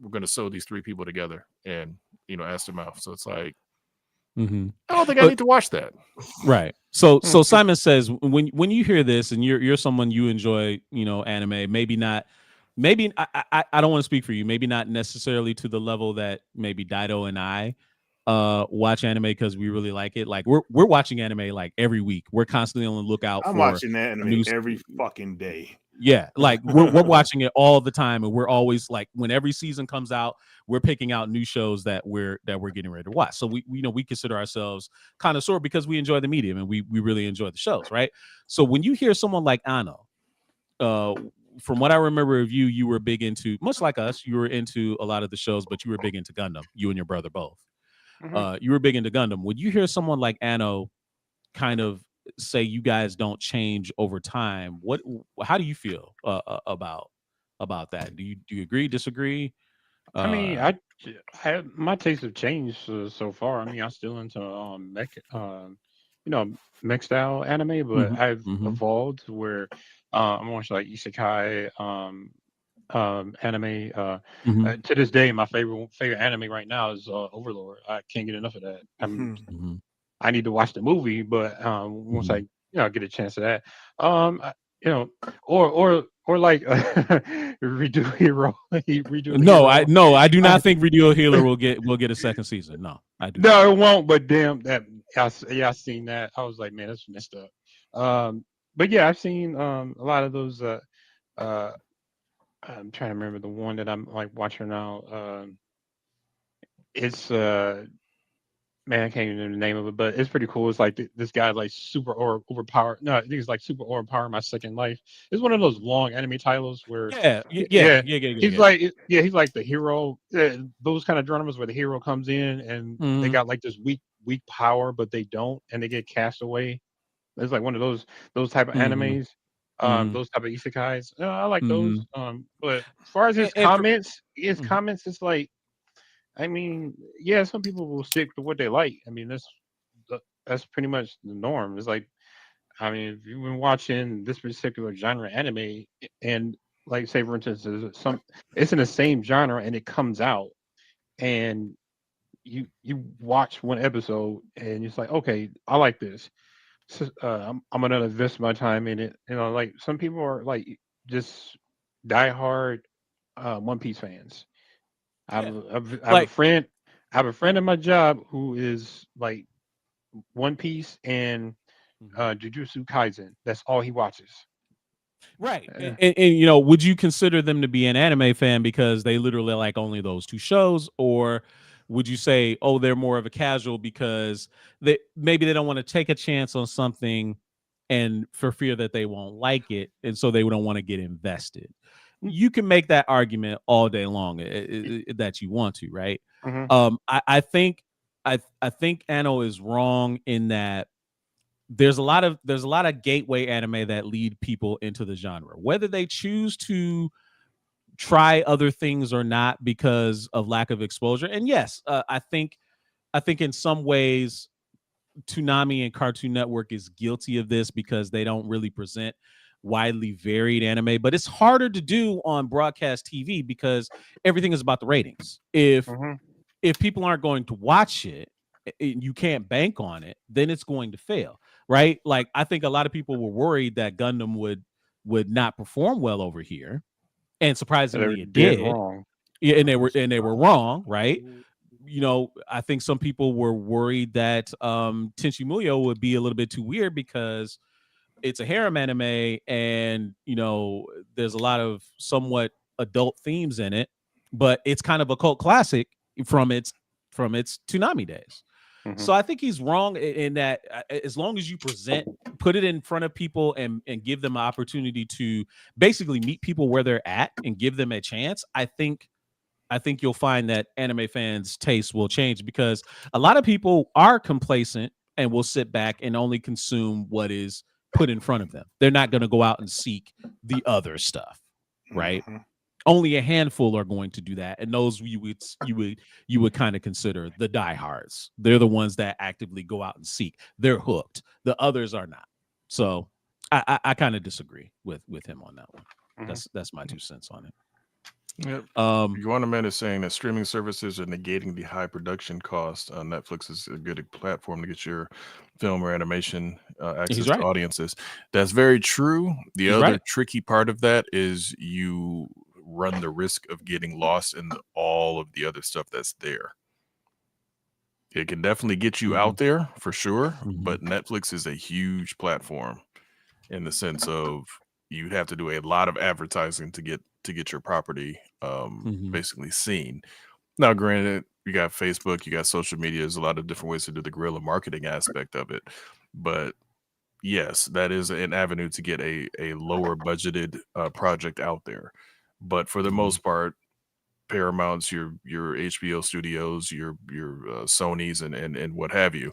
going to sew these three people together and ass to mouth. So it's like, I don't think I need to watch that. Right. So Simon says, when you hear this and you're someone, you enjoy anime, maybe not. Maybe I don't want to speak for you. Maybe not necessarily to the level that maybe Dido and I watch anime because we really like it. Like we're watching anime like every week. We're constantly on the lookout. I'm watching that anime every fucking day. Yeah, like we're watching it all the time, and we're always like, when every season comes out, we're picking out new shows that we're getting ready to watch. So we consider ourselves connoisseur because we enjoy the medium and we really enjoy the shows, right? So when you hear someone like Anno from what I remember of you, you were big into, much like us, you were into a lot of the shows, but you were big into Gundam. You and your brother both. You were big into Gundam. Would you hear someone like Anno kind of say you guys don't change over time? How do you feel about that? Do you agree, disagree? I mean, my tastes have changed so far. I mean, I'm still into mech style anime, but Mhm, I've mhm, evolved to where I'm watching like isekai anime. mhm, To this day, my favorite anime right now is Overlord. I can't get enough of that. mhm. I need to watch the movie, but once I get a chance of that, I, you know, or like redo hero, redo hero. No, I do I, not think Radio Healer will get a second season. No, I do not. no, it won't. But damn, I seen that. I was like, man, that's messed up. But yeah, I've seen a lot of those. Uh, I'm trying to remember the one that I'm like watching now. It's man, I can't even remember the name of it, but it's pretty cool. It's like this guy like super overpowered. No, I think it's like super overpowered my second life. It's one of those long anime titles where, yeah, he's Yeah. like, he's like the hero. Those kind of dramas where the hero comes in and they Mhm, got like this weak power, but they don't, and they get cast away. It's like one of those type of mhm, animes. mhm, Those type of isekais. I like those. mhm. But as far as And for, his mhm. comments, it's like I mean, yeah, some people will stick to what they like. I mean, that's pretty much the norm. It's like, I mean, if you've been watching this particular genre anime, and like, say for instance, it's in the same genre and it comes out, and you watch one episode and it's like, okay, I like this. So, I'm gonna invest my time in it. Like some people are like just diehard One Piece fans. Yeah, I have a like friend. I have a friend at my job who is like One Piece and Mhm. Jujutsu Kaisen. That's all he watches. Right. Uh, And would you consider them to be an anime fan because they literally like only those two shows, or would you say, oh, they're more of a casual because they don't want to take a chance on something and for fear that they won't like it, and so they don't want to get invested? You can make that argument all day long that you want to, right? mhm, I think I think Anno is wrong in that there's a lot of gateway anime that lead people into the genre, whether they choose to try other things or not because of lack of exposure. And yes, I think in some ways Toonami and Cartoon Network is guilty of this because they don't really present widely varied anime, but it's harder to do on broadcast TV because everything is about the ratings. mhm. If people aren't going to watch it, you can't bank on it, then it's going to fail, right? Like I think a lot of people were worried that Gundam would not perform well over here, and They're surprisingly it dead did. wrong. Yeah, and they were wrong, right? I think some people were worried that Tenchi Muyo would be a little bit too weird because it's a harem anime and there's a lot of somewhat adult themes in it, but it's kind of a cult classic from its Toonami days. Mhm. So I think he's wrong in that as long as you put it in front of people and give them an opportunity to basically meet people where they're at and give them a chance, I think you'll find that anime fans' taste will change because a lot of people are complacent and will sit back and only consume what is put in front of them. They're not going to go out and seek the other stuff, right? Mhm. Only a handful are going to do that, and those you would kind of consider the diehards. They're the ones that actively go out and seek. They're hooked. The others are not. So I kind of disagree with him on that one. Mhm. That's my 2 cents on it. Yep. Um, Man is saying that streaming services are negating the high production cost. Netflix is a good platform to get your film or animation access he's to right. audiences. That's very true. The He's other right. tricky part of that is you run the risk of getting lost in all of the other stuff that's there. It can definitely get you out there for sure, but Netflix is a huge platform in the sense of you have to do a lot of advertising to get your property basically seen. Now, granted, you got Facebook, you got social media. There's a lot of different ways to do the guerrilla marketing aspect of it, but yes, that is an avenue to get a lower budgeted project out there. But for the most part, Paramounts, your HBO studios, your Sonys and what have you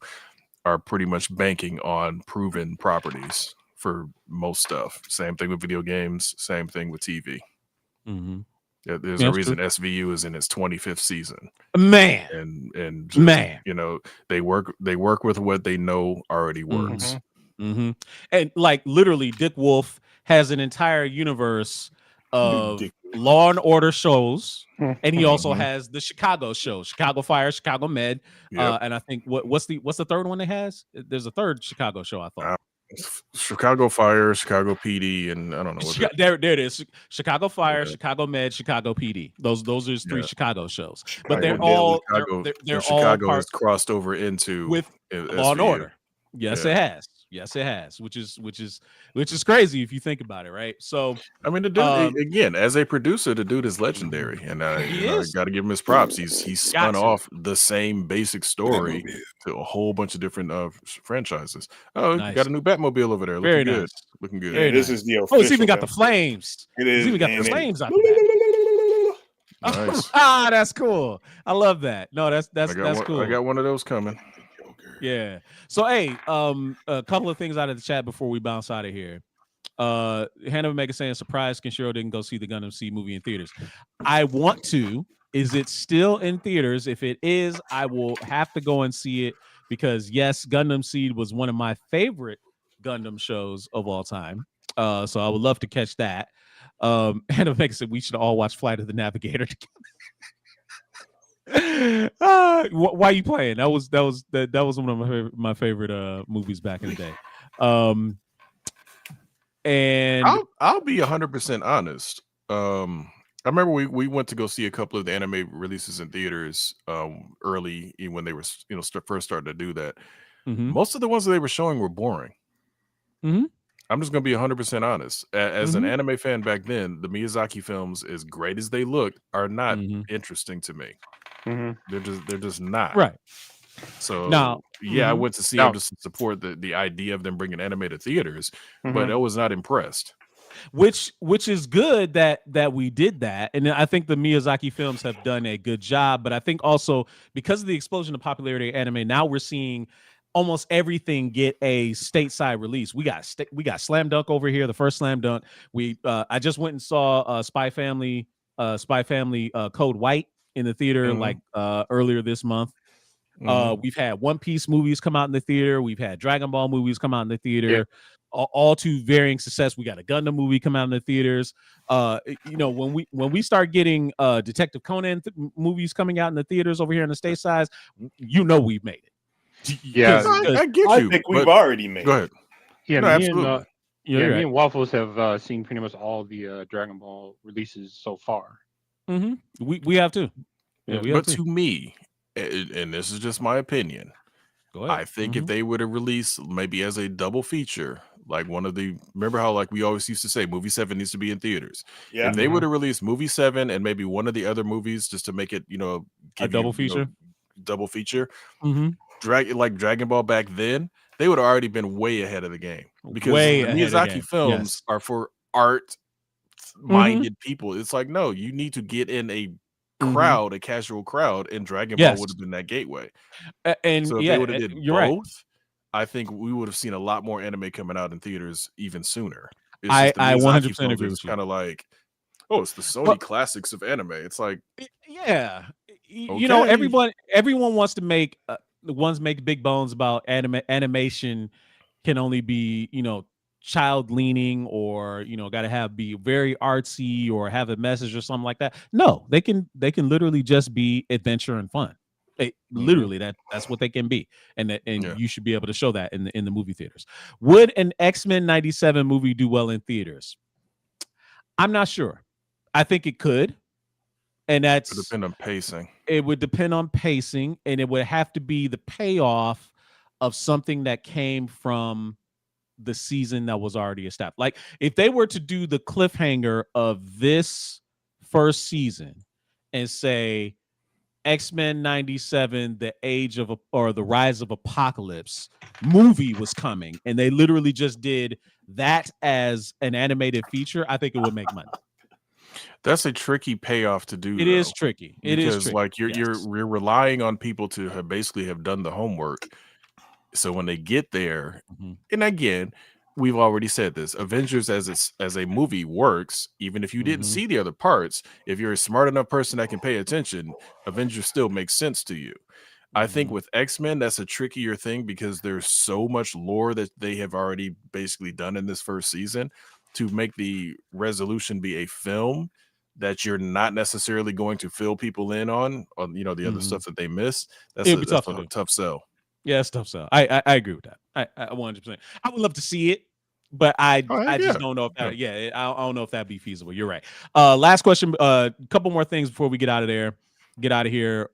are pretty much banking on proven properties for most stuff. Same thing with video games, same thing with TV. There's a reason SVU is in its 25th season. Man. And just, you know, they work with what they know already works. And like literally Dick Wolf has an entire universe of Law and Order shows, and he also has the Chicago show, Chicago Fire, Chicago Med, and I think what's the third one it has? There's a third Chicago show, I thought. Chicago Fire, Chicago PD, and I don't know what there it is. Chicago Fire, Chicago Med, Chicago PD. Those are his 3 Chicago shows. But they're all they're Chicago all has crossed over into with SVU. Law and Order. Yes, it has. Yes, it has, which is crazy if you think about it, right? So I mean, the dude again, as a producer, the dude is legendary, and I got to give him his props. He's spun off the same basic story to a whole bunch of different franchises. Oh, got a new Batmobile over there, looking good, looking good. Yeah, this is the official. Oh, it's even got the flames. It is. It's even got the flames out the back. Nice. That's cool. I love that. No, that's cool. I got one of those coming. Yeah. So hey, a couple of things out of the chat before we bounce out of here. Hannah Omega saying surprise Kenshiro didn't go see the Gundam Seed movie in theaters. I want to. Is it still in theaters? If it is, I will have to go and see it because yes, Gundam Seed was one of my favorite Gundam shows of all time. So I would love to catch that. Hannah Omega said we should all watch Flight of the Navigator together. Why are you playing? That was one of my favorite movies back in the day. And I'll be 100% honest. I remember we went to go see a couple of the anime releases in theaters early when they were first starting to do that. Most of the ones that they were showing were boring. I'm just gonna be 100% honest. As an anime fan back then, the Miyazaki films, as great as they looked, are not interesting to me. They're just not right. So now, I went to see them just to support the idea of them bringing anime to theaters, but I was not impressed. Which is good that we did that, and I think the Miyazaki films have done a good job. But I think also because of the explosion of popularity of anime, now we're seeing almost everything get a stateside release. We got Slam Dunk over here, the first Slam Dunk. I just went and saw Spy Family Code White in the theater earlier this month. We've had One Piece movies come out in the theater. We've had Dragon Ball movies come out in the theater. All to varying success. We got a Gundam movie come out in the theaters. When we start getting Detective Conan movies coming out in the theaters over here in the stateside, we've made it. Yeah, I get you. I think we've already made it. Go ahead. Yeah, no, absolutely. Me and Waffles have seen pretty much all the Dragon Ball releases so far. We have too. But to me, and this is just my opinion, I think if they were to release maybe as a double feature, like remember how like we always used to say movie 7 needs to be in theaters. Yeah. If they were to release movie 7 and maybe one of the other movies just to make it, a double feature. Dragon Ball back then, they would have already been way ahead of the game because the Miyazaki films are for art minded people. It's like, no, you need to get in a crowd, a casual crowd, and Dragon Ball would have been that gateway. And so if they would have did both, I think we would have seen a lot more anime coming out in theaters even sooner. I 100% agree with you. Kind of like, it's the Sony classics of anime. It's like, everyone wants to make make big bones about animation can only be child leaning or got to be very artsy or have a message or something like that. No, they can literally just be adventure and fun. Literally that's what they can be, and you should be able to show that in the movie theaters. Would an X-Men 97 movie do well in theaters? I'm not sure. I think it could, and it would depend on pacing. It would depend on pacing, and it would have to be the payoff of something that came from the season that was already established. Like if they were to do the cliffhanger of this first season and say, X-Men 97, the Rise of Apocalypse movie was coming, and they literally just did that as an animated feature, I think it would make money. That's a tricky payoff to do, It though, is tricky. It is because tricky. like you're Yes. relying on people to have basically have done the homework. So when they get there, Mhm. and again, we've already said this, Avengers as a movie works, even if you didn't Mhm. see the other parts. If you're a smart enough person that can pay attention, Avengers still makes sense to you. I think Mhm. with X-Men, that's a trickier thing because there's so much lore that they have already basically done in this first season to make the resolution be a film that you're not necessarily going to fill people in on the other Mhm. stuff that they miss. It'd be tough to a do. tough sell. Yeah, it's tough sell. I agree with that. I 100%. I would love to see it, but I Oh, heck I just yeah. don't know if that. Yeah. Yeah, I don't know if that'd be feasible. You're right. Last question. Couple more things before we get out of there. Get out of here.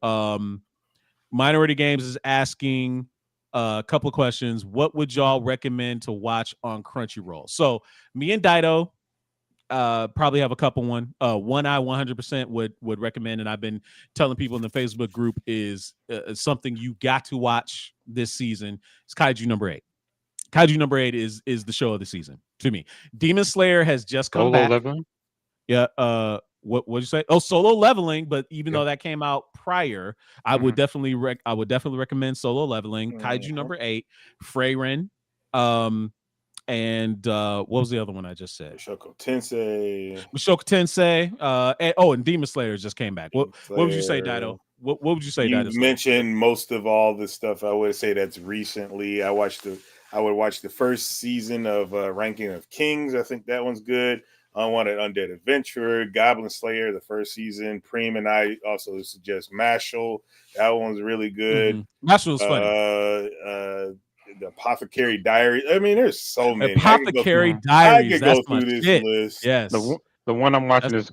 Minority Games is asking a couple of questions. What would y'all recommend to watch on Crunchyroll? So me and Dido probably have a couple. One I 100% would recommend, and I've been telling people in the Facebook group is something you got to watch this season. It's Kaiju number 8. Kaiju number 8 is the show of the season to me. Demon Slayer has just come Solo back. Leveling. Yeah. What'd you say? Oh, Solo Leveling. But even Yeah. though that came out prior, I would definitely recommend Solo Leveling. Kaiju number 8, Freyren, and what was the other one I just said? Mushoku Tensei. Mushoku Tensei. And Demon Slayer just came back. What would you say, Dido? What would you say, You Dido? mentioned most of all the stuff. I would say that's recently. I would watch the first season of Ranking of Kings. I think that one's good. Unwanted Undead Adventurer, Goblin Slayer, the first season. Preem and I also suggest Mashal. That one's really good. Mashal was funny. The Apothecary Diary. I mean, there's so many. Apothecary I Diaries. could That's go my through this shit. list. Yes. The one I'm watching is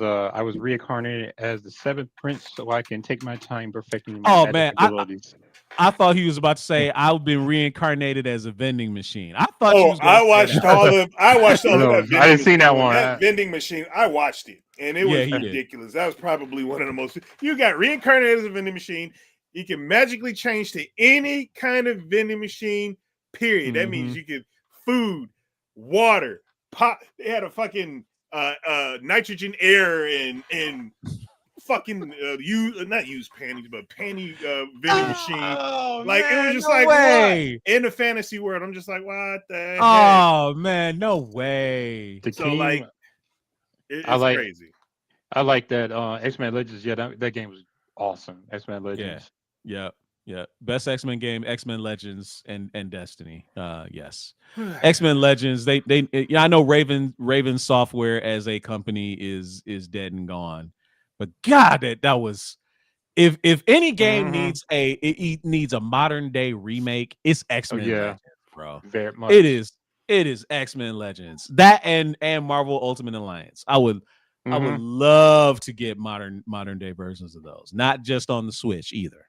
I was reincarnated as the 7th prince, so I can take my time perfecting my magic abilities. I thought he was about to say I've been reincarnated as a vending machine. I thought you was going I watched all of that. I didn't see that one. That vending machine, I watched it, and it was ridiculous. That was probably one of the most. You got reincarnated as a vending machine. You can magically change to any kind of vending machine. Period. That means you could food, water, pot. They had a fucking nitrogen air and fucking not use panties, but panty vending machine. Like man, it was just no like way. What? In the fantasy world. I'm just like, what the heck? Oh man, no way. Like it's crazy. I like that X-Men Legends. Yeah, that game was awesome. X-Men Legends. Yeah. Best X-Men game, X-Men Legends and Destiny. Yes. X-Men Legends. They I know Raven Software as a company is dead and gone. But God, that was if any game needs a modern day remake, it's X-Men Legends, bro. Very much. It is X-Men Legends. That and Marvel Ultimate Alliance. I would love to get modern day versions of those, not just on the Switch either.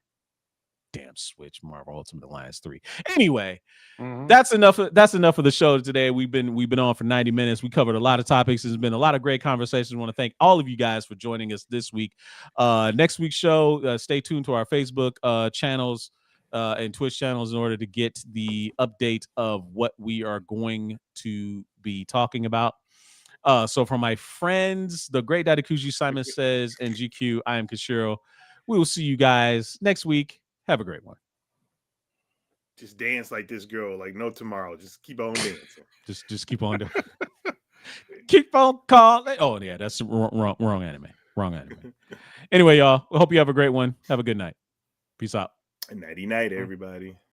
Damn Switch, Marvel Ultimate Alliance 3. Anyway, that's enough of the show today. We've been on for 90 minutes. We covered a lot of topics. There's been a lot of great conversations. I want to thank all of you guys for joining us this week. Next week's show, stay tuned to our Facebook channels and Twitch channels in order to get the update of what we are going to be talking about. So for my friends, the great Dadakuji Simon says, and GQ, I am Kashiro. We will see you guys next week. Have a great one. Just dance like this girl, like no tomorrow. Just keep on dancing. Just keep on doing. Keep on calling. Oh yeah, that's wrong anime. Wrong anime. Anyway, y'all. I hope you have a great one. Have a good night. Peace out. Nighty night, everybody.